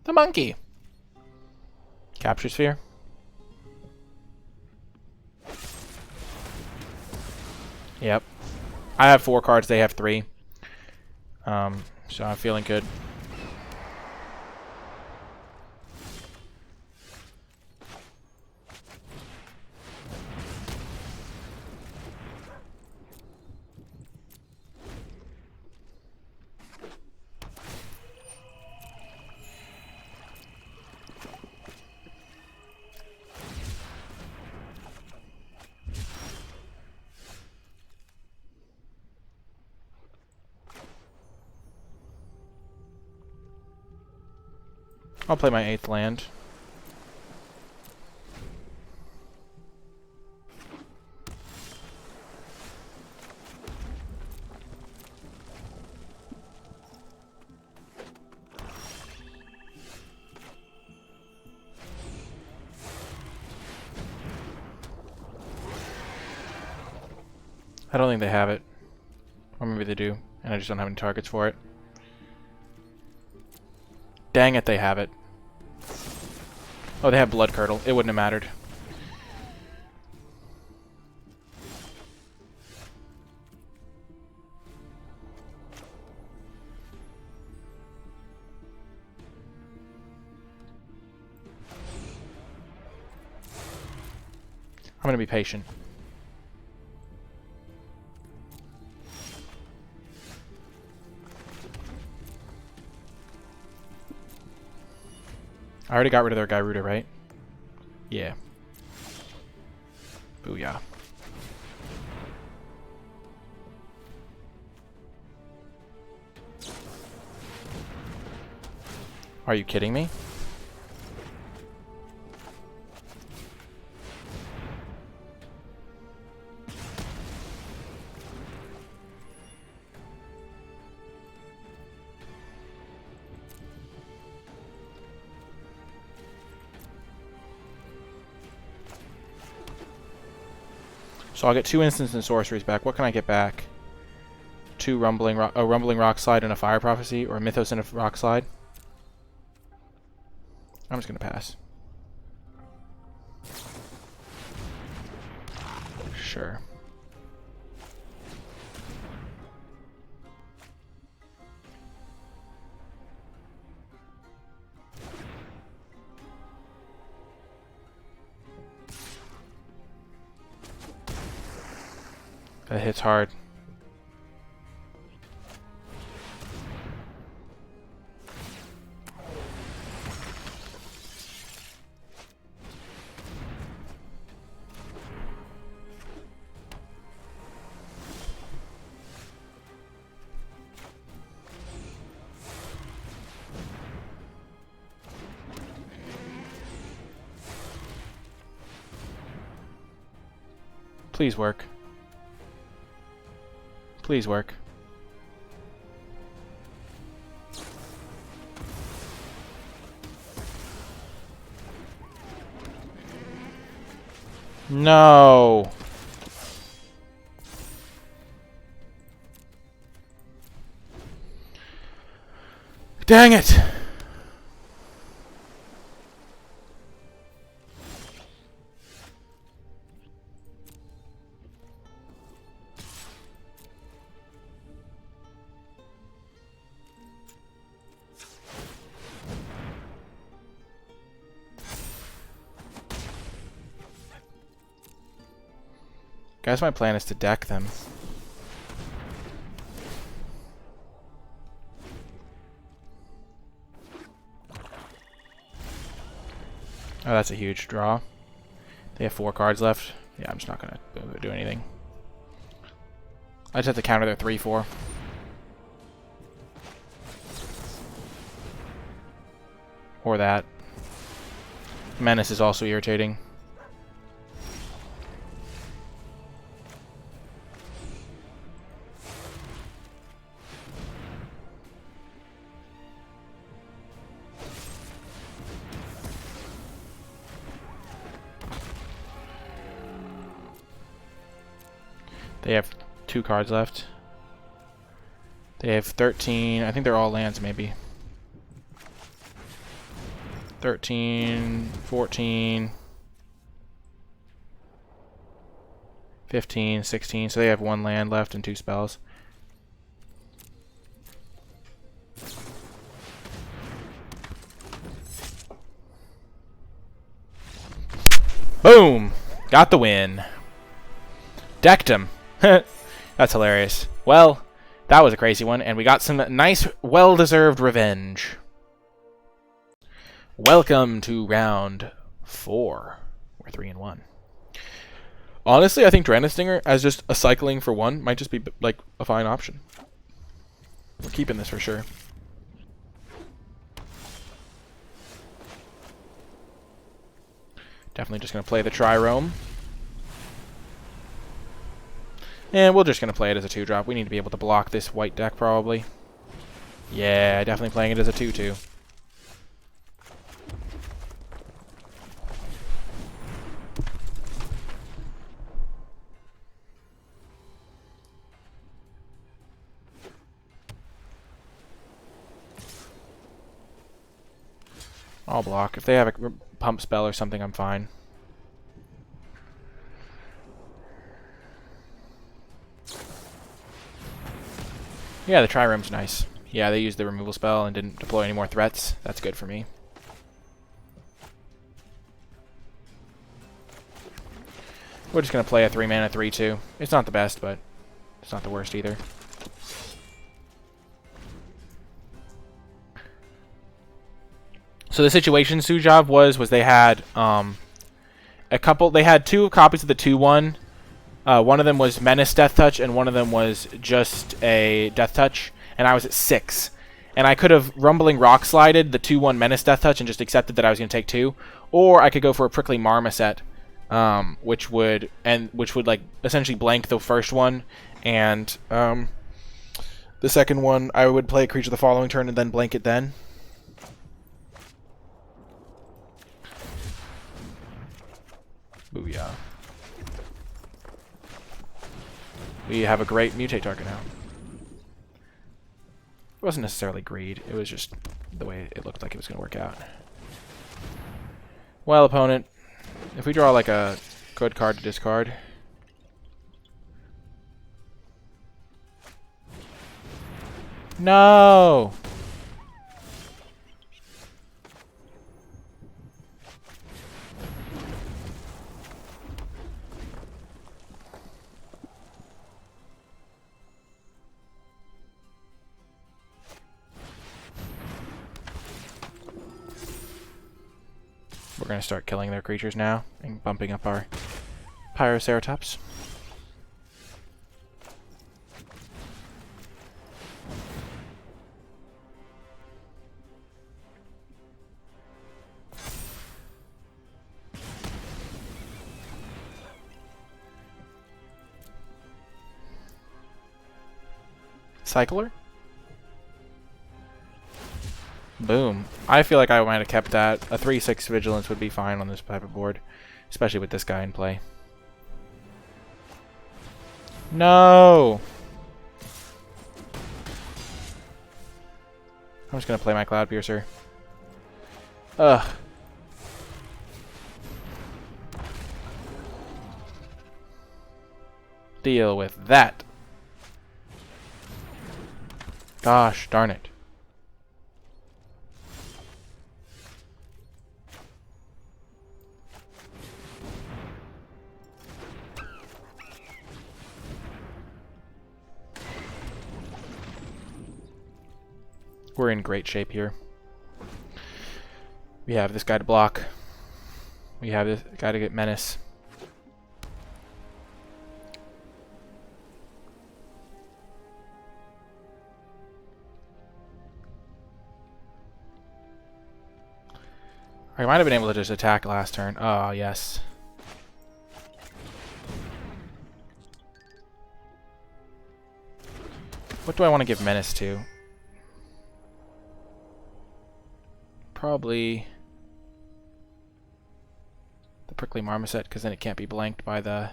The monkey! Capture Sphere. Yep. I have 4 cards, they have 3. So I'm feeling good. I'll play my 8th land. I don't think they have it. Or maybe they do, and I just don't have any targets for it. Dang it, they have it. Oh, they have Blood Curdle. It wouldn't have mattered. I'm going to be patient. I already got rid of their Gyruda, right? Yeah. Booyah. Are you kidding me? So I'll get 2 instants and sorceries back. What can I get back? 2 Rumbling Rock Slide and a Fire Prophecy, or a Mythos and a Rock Slide? I'm just gonna pass. Sure. That hits hard. Please work. Please work. No. Dang it. Guess my plan is to deck them. Oh, that's a huge draw. They have 4 cards left. Yeah, I'm just not gonna do anything. I just have to counter their 3/4. Or that. Menace is also irritating. They have 2 cards left. They have 13. I think they're all lands, maybe. 13, 14, 15, 16. So they have 1 land left and 2 spells. Boom! Got the win. Decked him. That's hilarious. Well, that was a crazy one, and we got some nice, well-deserved revenge. Welcome to round 4. We're 3-1. Honestly, I think Draenei Stinger as just a cycling for 1 might just be like a fine option. We're keeping this for sure. Definitely just going to play the Trirome. And we're just going to play it as a 2-drop. We need to be able to block this white deck, probably. Yeah, definitely playing it as a 2/2. I'll block. If they have a pump spell or something, I'm fine. Yeah, the Trirome's nice. Yeah, they used the removal spell and didn't deploy any more threats. That's good for me. We're just going to play a 3-mana 3/2. It's not the best, but it's not the worst either. So the situation Sujav was they had they had 2 copies of the 2/1. One of them was Menace Death Touch, and one of them was just a Death Touch, and I was at 6. And I could have Rumbling Rock Slided the 2/1 Menace Death Touch and just accepted that I was going to take 2, or I could go for a Prickly Marmoset, which would like essentially blank the first one, and the second one I would play a creature the following turn and then blank it then. Booyah. We have a great mutate target now. It wasn't necessarily greed, it was just the way it looked like it was going to work out. Well, opponent, if we draw like a good card to discard... No! We're going to start killing their creatures now and bumping up our Pyroceratops. Cycler? Boom. I feel like I might have kept that. A 3/6 Vigilance would be fine on this type of board, especially with this guy in play. No! I'm just going to play my Cloud Piercer. Ugh. Deal with that. Gosh darn it. We're in great shape here. We have this guy to block. We have this guy to get menace. I might have been able to just attack last turn. Oh, yes. What do I want to give menace to? Probably the Prickly Marmoset, because then it can't be blanked by the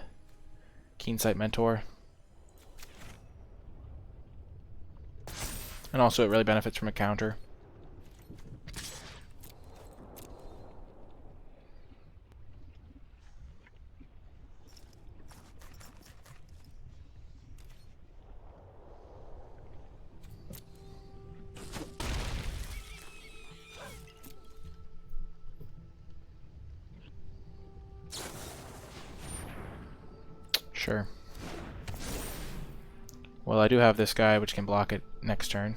Keensight Mentor. And also it really benefits from a counter. Sure. Well, I do have this guy which can block it next turn.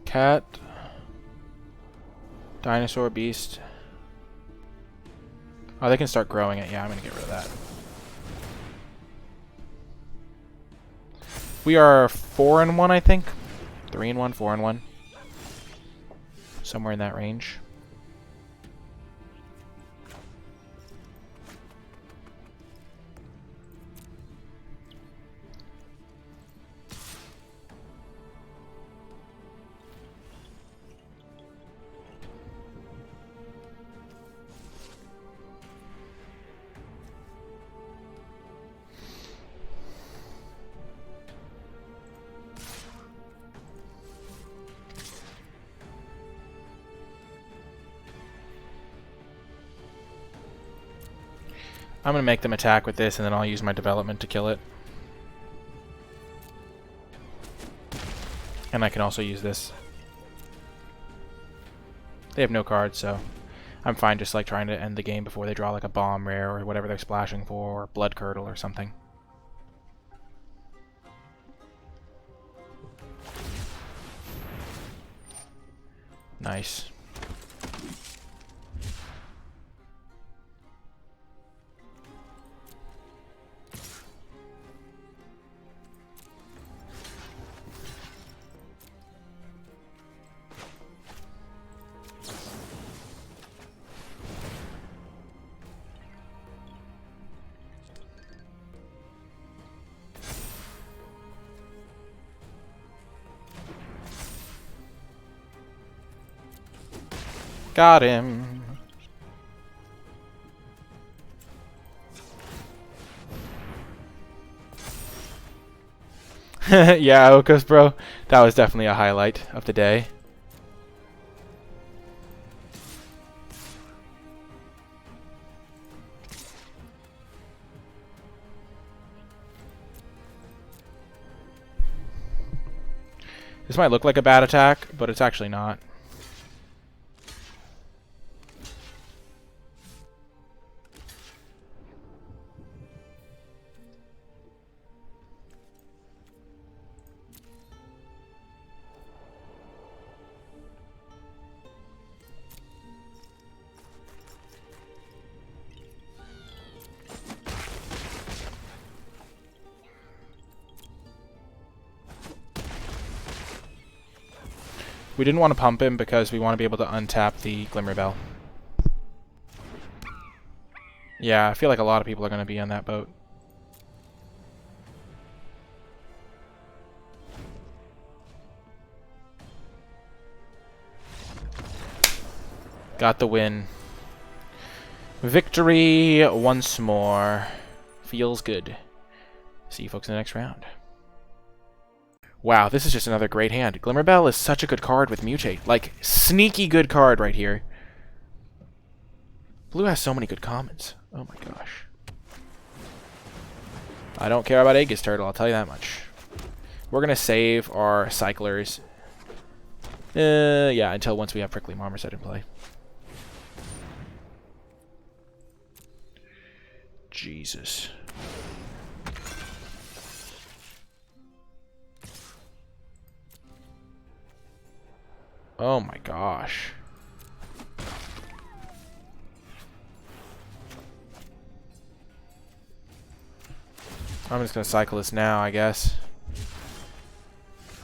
Cat, dinosaur, beast. Oh, they can start growing it. Yeah, I'm gonna get rid of that. We are 4-1, I think. 3-1, 4-1. Somewhere in that range. I'm going to make them attack with this, and then I'll use my development to kill it. And I can also use this. They have no cards, so I'm fine just like trying to end the game before they draw like a bomb rare or whatever they're splashing for, or blood curdle or something. Nice. Got him. Yeah, Okos, bro. That was definitely a highlight of the day. This might look like a bad attack, but it's actually not. We didn't want to pump him because we want to be able to untap the Glimmer Bell. Yeah, I feel like a lot of people are going to be on that boat. Got the win. Victory once more. Feels good. See you folks in the next round. Wow, this is just another great hand. Glimmer Bell is such a good card with Mutate. Like, sneaky good card right here. Blue has so many good commons. Oh my gosh. I don't care about Aegis Turtle, I'll tell you that much. We're going to save our cyclers. Yeah, until once we have Prickly Marmoset in play. Jesus. Oh my gosh. I'm just going to cycle this now, I guess.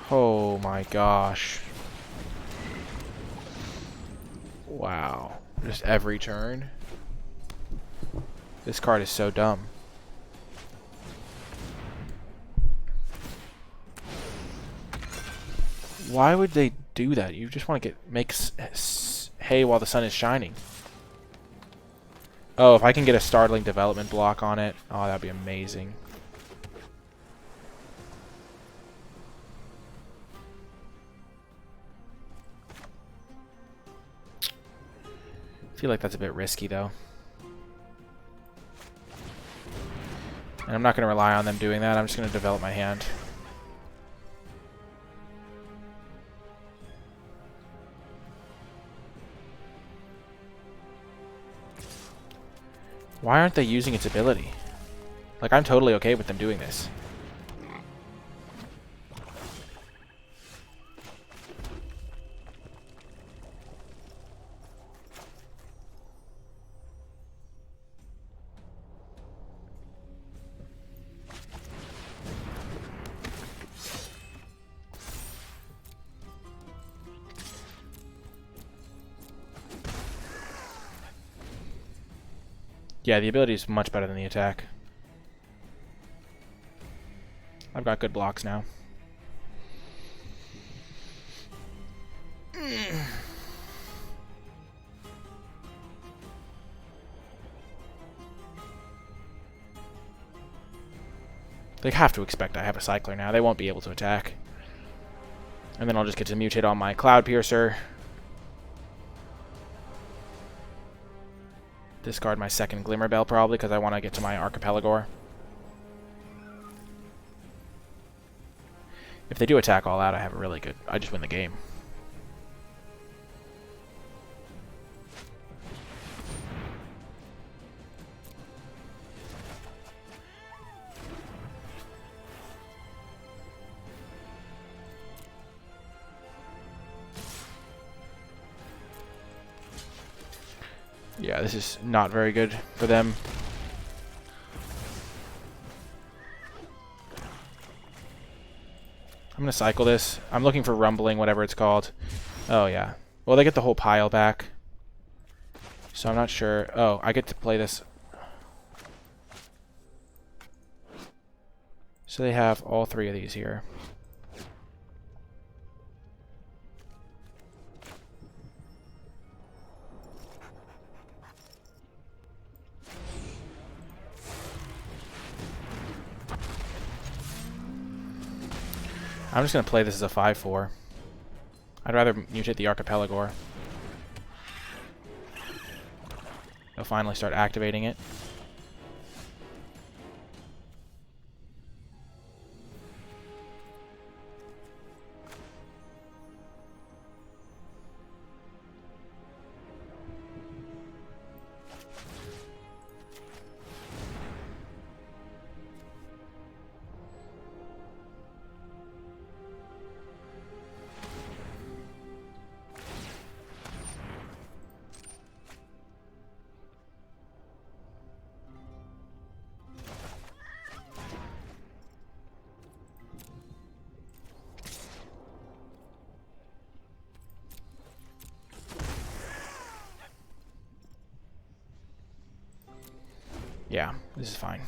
Oh my gosh. Wow. Just every turn. This card is so dumb. Why would they do that? You just want to make hay while the sun is shining. Oh, if I can get a startling development block on it, oh, that'd be amazing. I feel like that's a bit risky, though. And I'm not going to rely on them doing that. I'm just going to develop my hand. Why aren't they using its ability? Like, I'm totally okay with them doing this. Yeah, the ability is much better than the attack. I've got good blocks now. They have to expect I have a cycler now. They won't be able to attack. And then I'll just get to mutate on my Cloud Piercer. Discard my second Glimmer Bell probably because I want to get to my Archipelagor. If they do attack all out, I have a really good... I just win the game. Yeah, this is not very good for them. I'm going to cycle this. I'm looking for Rumbling, whatever it's called. Oh, yeah. Well, they get the whole pile back. So I'm not sure. Oh, I get to play this. So they have all three of these here. I'm just going to play this as a 5/4. I'd rather mutate the Archipelagor. They'll finally start activating it. Yeah, this is fine.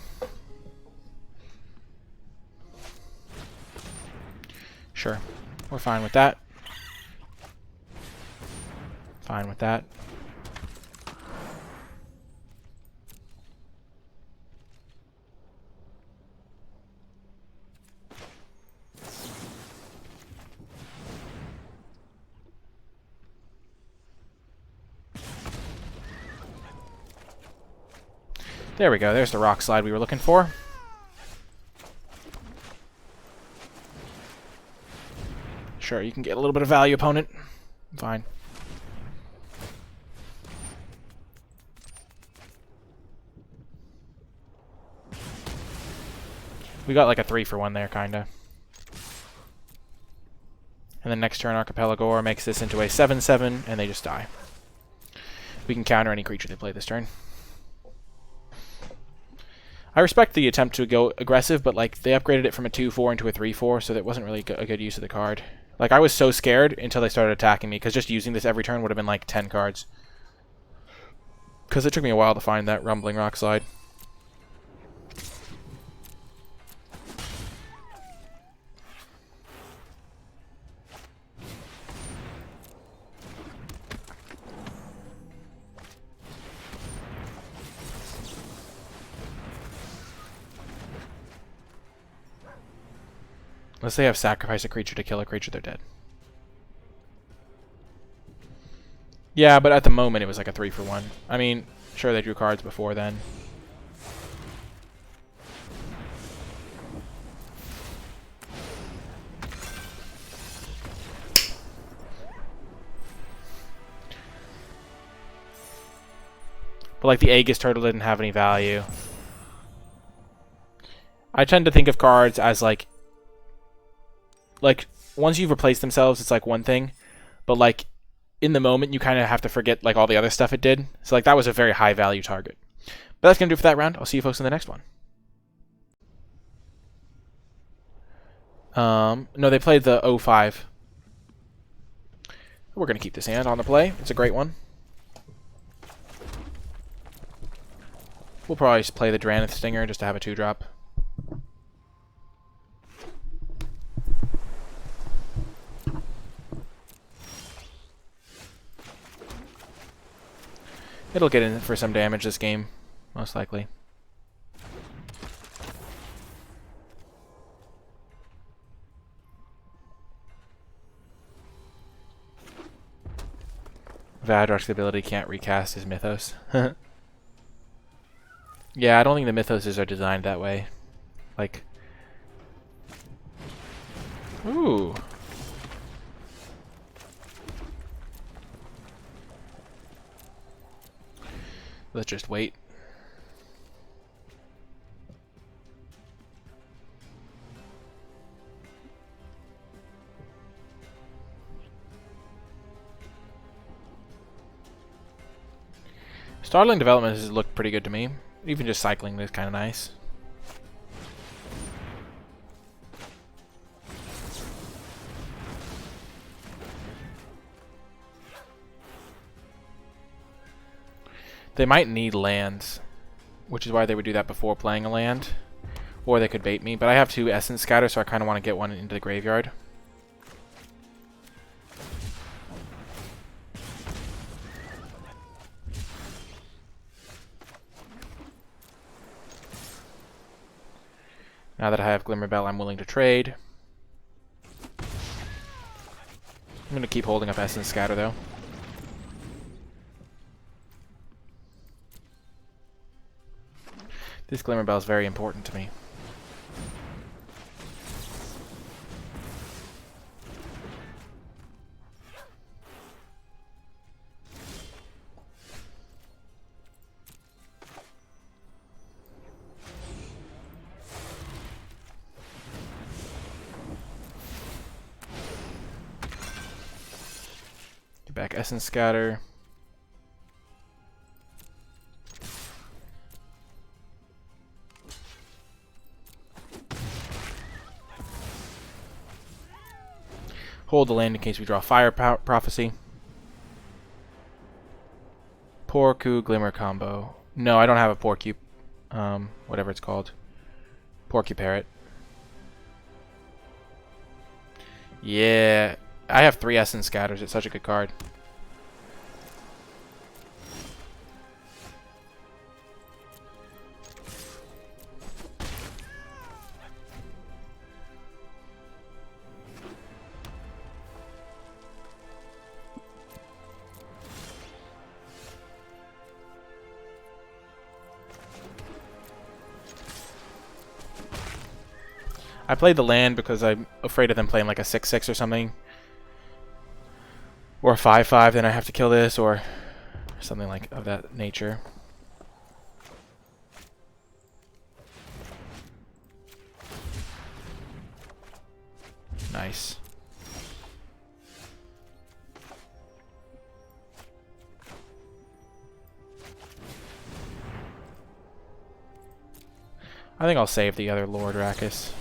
Sure, we're fine with that. Fine with that. There we go. There's the rock slide we were looking for. Sure, you can get a little bit of value, opponent. Fine. We got like a 3-for-1 there, kinda. And then next turn, Archipelago makes this into a 7/7, and they just die. We can counter any creature they play this turn. I respect the attempt to go aggressive, but like they upgraded it from a 2/4 into a 3/4, so that wasn't really a good use of the card. Like I was so scared until they started attacking me, because just using this every turn would have been like 10 cards. Because it took me a while to find that Rumbling Rock Slide. Unless they have sacrificed a creature to kill a creature, they're dead. Yeah, but at the moment it was like a 3-for-1. I mean, sure they drew cards before then. But like the Aegis Turtle didn't have any value. I tend to think of cards as like once you've replaced themselves, it's like one thing, but like in the moment you kind of have to forget like all the other stuff it did. So like that was a very high value target. But that's gonna do it for that round. I'll see you folks in the next one. No, they played the 0-5. We're gonna keep this hand on the play. It's a great one. We'll probably just play the Dranith Stinger just to have a 2-drop. It'll get in for some damage this game, most likely. Vadrock's ability can't recast his Mythos. Yeah, I don't think the Mythoses are designed that way. Like... Ooh. Let's just wait. Startling Development has looked pretty good to me. Even just cycling is kind of nice. They might need lands, which is why they would do that before playing a land. Or they could bait me, but I have 2 Essence Scatter, so I kind of want to get one into the graveyard. Now that I have Glimmerbell, I'm willing to trade. I'm going to keep holding up Essence Scatter, though. This Glimmerbell is very important to me. Get back Essence Scatter. Hold the land in case we draw Fire Prophecy. Porku Glimmer combo. No, I don't have a Porcu. Whatever it's called. Porcuparrot. Yeah. I have 3 Essence Scatters. It's such a good card. I played the land because I'm afraid of them playing like a 6-6 or something. Or a 5-5, then I have to kill this, or something like of that nature. Nice. I think I'll save the other Lord Rakkus.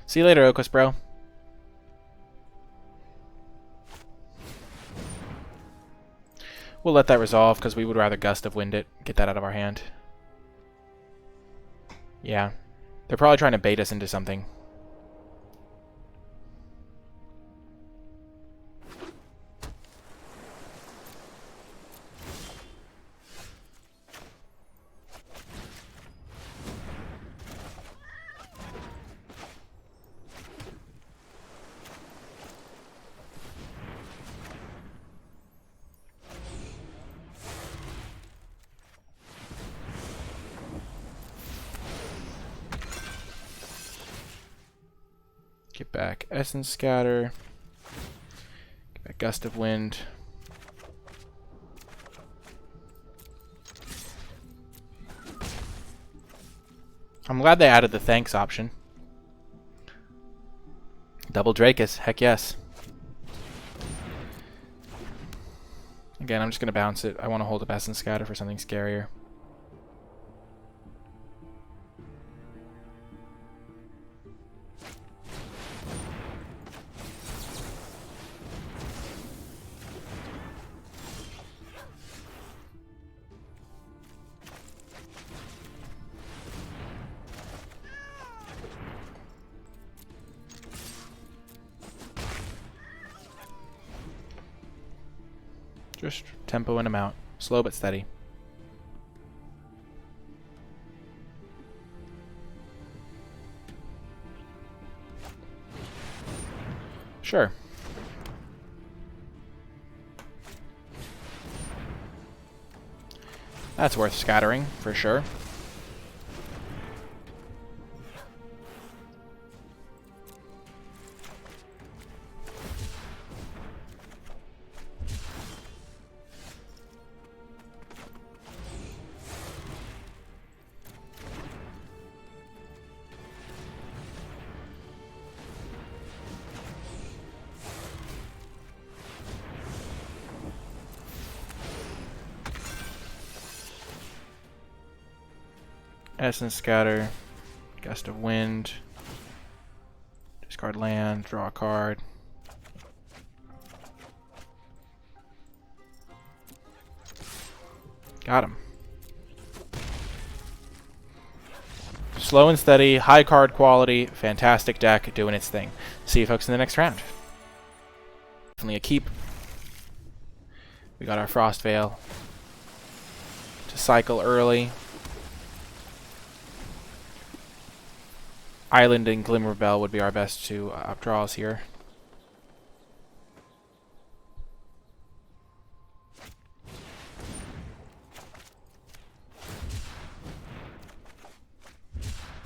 See you later, Oakus, bro. We'll let that resolve because we would rather Gust of Wind it, get that out of our hand. Yeah. They're probably trying to bait us into something. Get back Essence Scatter. Get back Gust of Wind. I'm glad they added the thanks option. Double Drakus, heck yes. Again, I'm just going to bounce it. I want to hold up Essence Scatter for something scarier. Just tempoing them out. Slow but steady. Sure. That's worth scattering, for sure. Essence Scatter, Gust of Wind, discard land, draw a card. Got him. Slow and steady, high card quality, fantastic deck, doing its thing. See you folks in the next round. Definitely a keep. We got our Frost Veil to cycle early. Island and Glimmer Bell would be our best two updraws here.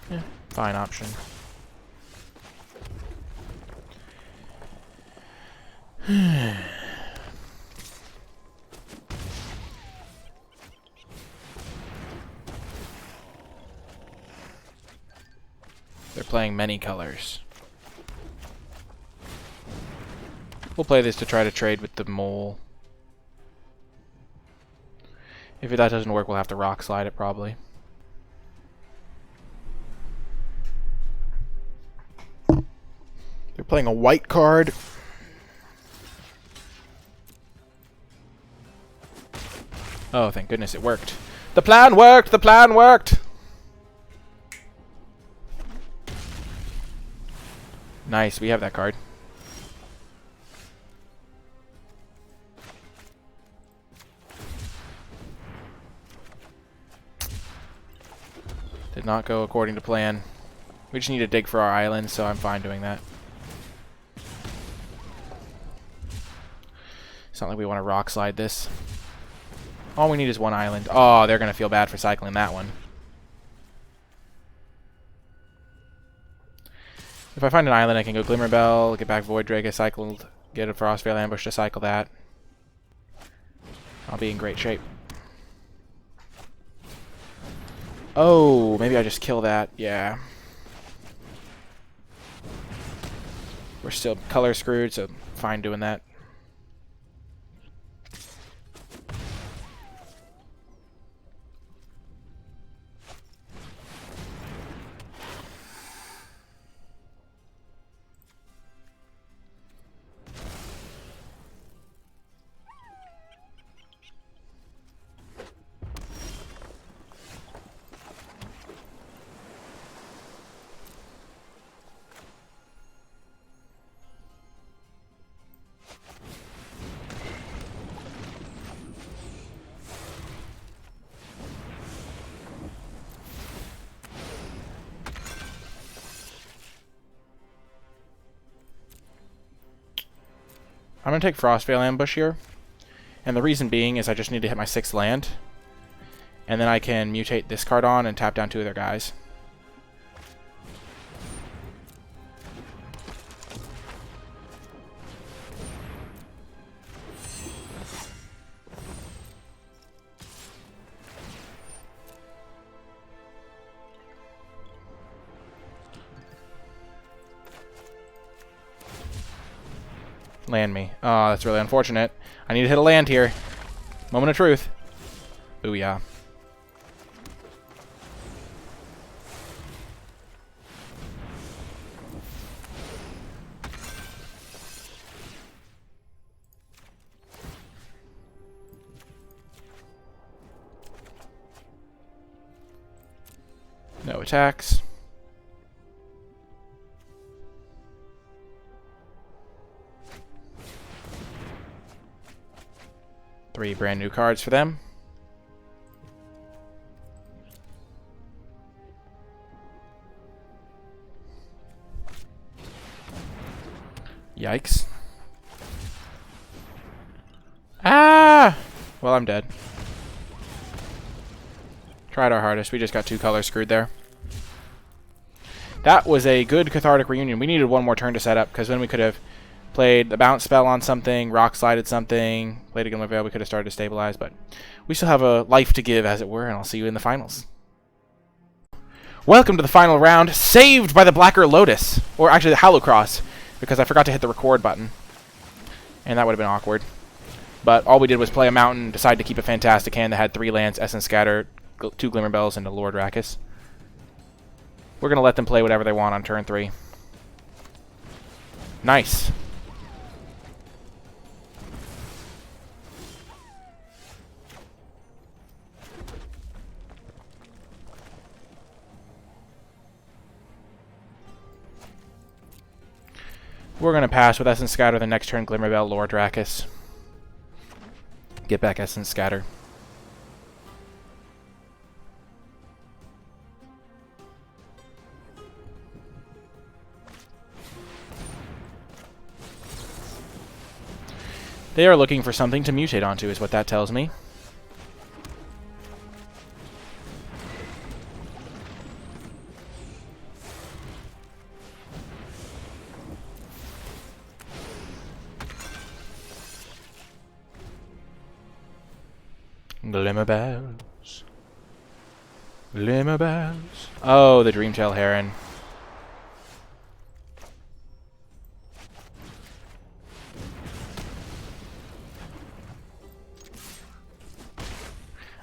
Yeah, fine option. They're playing many colors. We'll play this to try to trade with the mole. If that doesn't work, we'll have to rock slide it probably. They're playing a white card. Oh, thank goodness it worked. The plan worked! The plan worked! Nice, we have that card. Did not go according to plan. We just need to dig for our island, so I'm fine doing that. not like we want to rock slide this. All we need is one island. Oh, they're going to feel bad for cycling that one. If I find an island, I can go Glimmerbell, get back Void Drake I cycled, get a Frostveil Ambush to cycle that. I'll be in great shape. Oh, maybe I just kill that. Yeah. We're still color screwed, so fine doing that. I'm going to take Frostveil Ambush here, and the reason being is I just need to hit my 6th land, and then I can mutate this card on and tap down 2 of their guys. Land me. Oh, that's really unfortunate. I need to hit a land here. Moment of truth. Booyah. No attacks. Three brand new cards for them. Yikes. Ah! Well, I'm dead. Tried our hardest. We just got 2 colors screwed there. That was a good Cathartic Reunion. We needed one more turn to set up, because then we could have played the bounce spell on something, rock slided something, played a Glimmerveil, we could have started to stabilize, but we still have a life to give, as it were, and I'll see you in the finals. Welcome to the final round, saved by the Blacker Lotus, or actually the Hallowcross, because I forgot to hit the record button, and that would have been awkward. But all we did was play a mountain, decide to keep a fantastic hand that had 3 lands, Essence Scatter, 2 Glimmerbells, and a Lord Rakkus. We're going to let them play whatever they want on turn 3. Nice. We're going to pass with Essence Scatter the next turn, Glimmerbell, Lord Rakkus. Get back Essence Scatter. They are looking for something to mutate onto, is what that tells me. Glimmerbells. Glimmerbells. Oh, the Dreamtail Heron.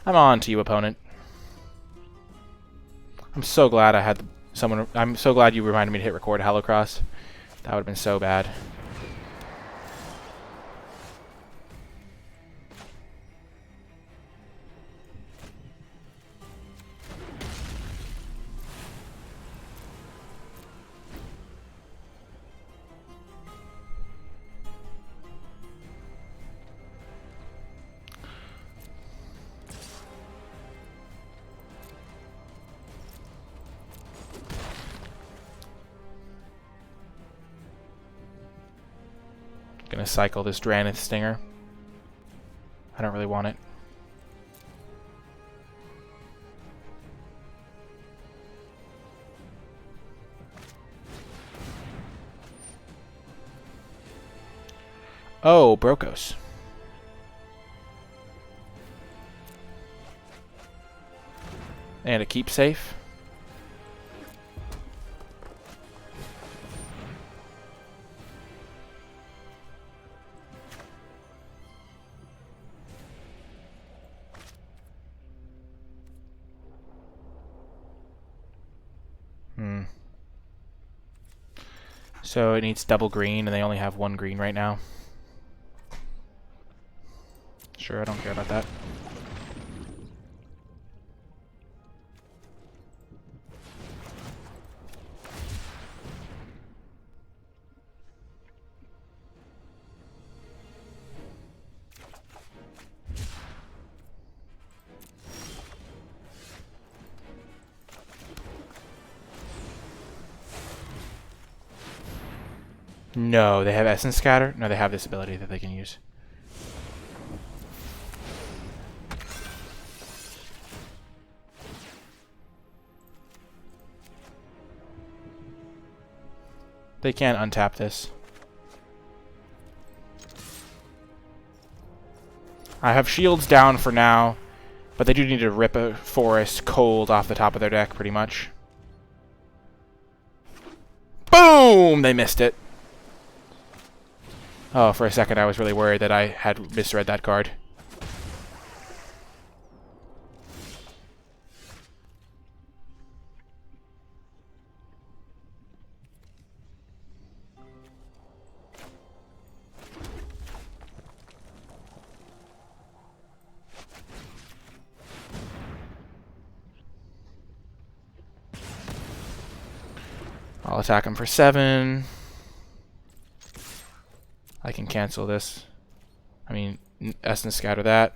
I'm on to you, opponent. I'm so glad I had someone. I'm so glad you reminded me to hit record Hallowcross. That would have been so bad. Gonna cycle this Dranith Stinger. I don't really want it. Oh, Brokos. And a keep safe. So it needs double green, and they only have one green right now. Sure, I don't care about that. No, they have Essence Scatter? No, they have this ability that they can use. They can't untap this. I have shields down for now, but they do need to rip a forest cold off the top of their deck, pretty much. Boom! They missed it. Oh, for a second I was really worried that I had misread that card. I'll attack him for 7. I can cancel this. I mean, Essence Scatter that.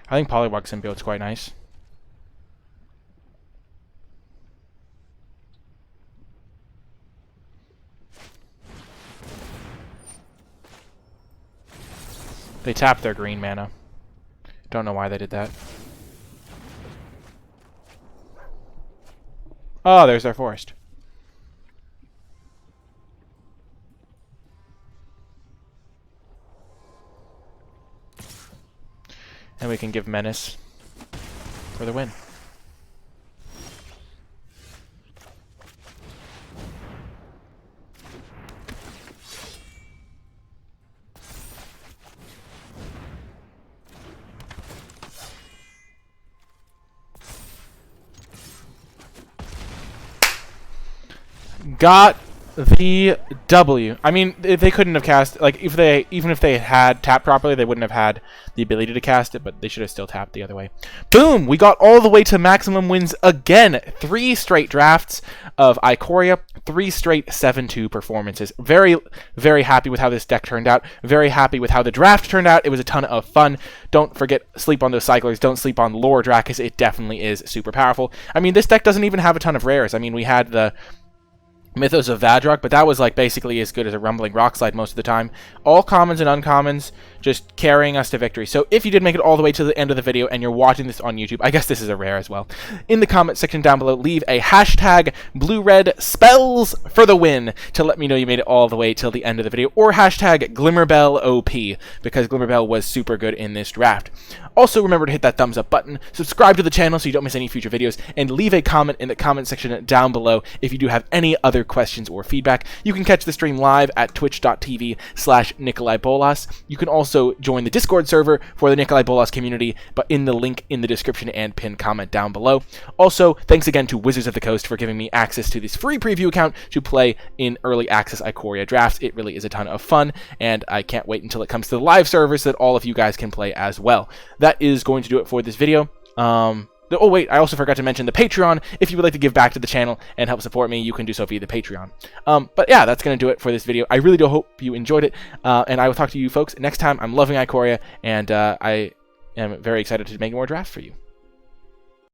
I think Polywog Symbiote's quite nice. They tapped their green mana. Don't know why they did that. Oh, there's their forest. And we can give Menace for the win. Got the W. I mean, if they couldn't have cast, like, even if they had tapped properly, they wouldn't have had the ability to cast it, but they should have still tapped the other way. Boom! We got all the way to maximum wins again. 3 straight drafts of Ikoria, 3 straight 7-2 performances. Very, very happy with how this deck turned out. Very happy with how the draft turned out. It was a ton of fun. Don't forget, sleep on those cyclers. Don't sleep on Lore Dracus. It definitely is super powerful. I mean, this deck doesn't even have a ton of rares. I mean, we had the Mythos of Vadrok, but that was like basically as good as a Rumbling Rockslide most of the time. All commons and uncommons just carrying us to victory. So if you did make it all the way to the end of the video and you're watching this on YouTube, I guess this is a rare as well. In the comment section down below, leave a hashtag blue-red spells for the win to let me know you made it all the way till the end of the video, or hashtag Glimmerbell OP, because Glimmerbell was super good in this draft. Also, remember to hit that thumbs up button, subscribe to the channel so you don't miss any future videos, and leave a comment in the comment section down below if you do have any other questions or feedback. You can catch the stream live at twitch.tv/NicolaiBolas. You can also join the Discord server for the NicolaiBolas community, but in the link in the description and pinned comment down below. Also, thanks again to Wizards of the Coast for giving me access to this free preview account to play in early access Ikoria drafts. It really is a ton of fun, and I can't wait until it comes to the live server so that all of you guys can play as well. That is going to do it for this video. Oh wait, I also forgot to mention the Patreon. If you would like to give back to the channel and help support me, you can do so via the Patreon. But yeah, that's going to do it for this video. I really do hope you enjoyed it, and I will talk to you folks next time. I'm loving Ikoria, and I am very excited to make more drafts for you.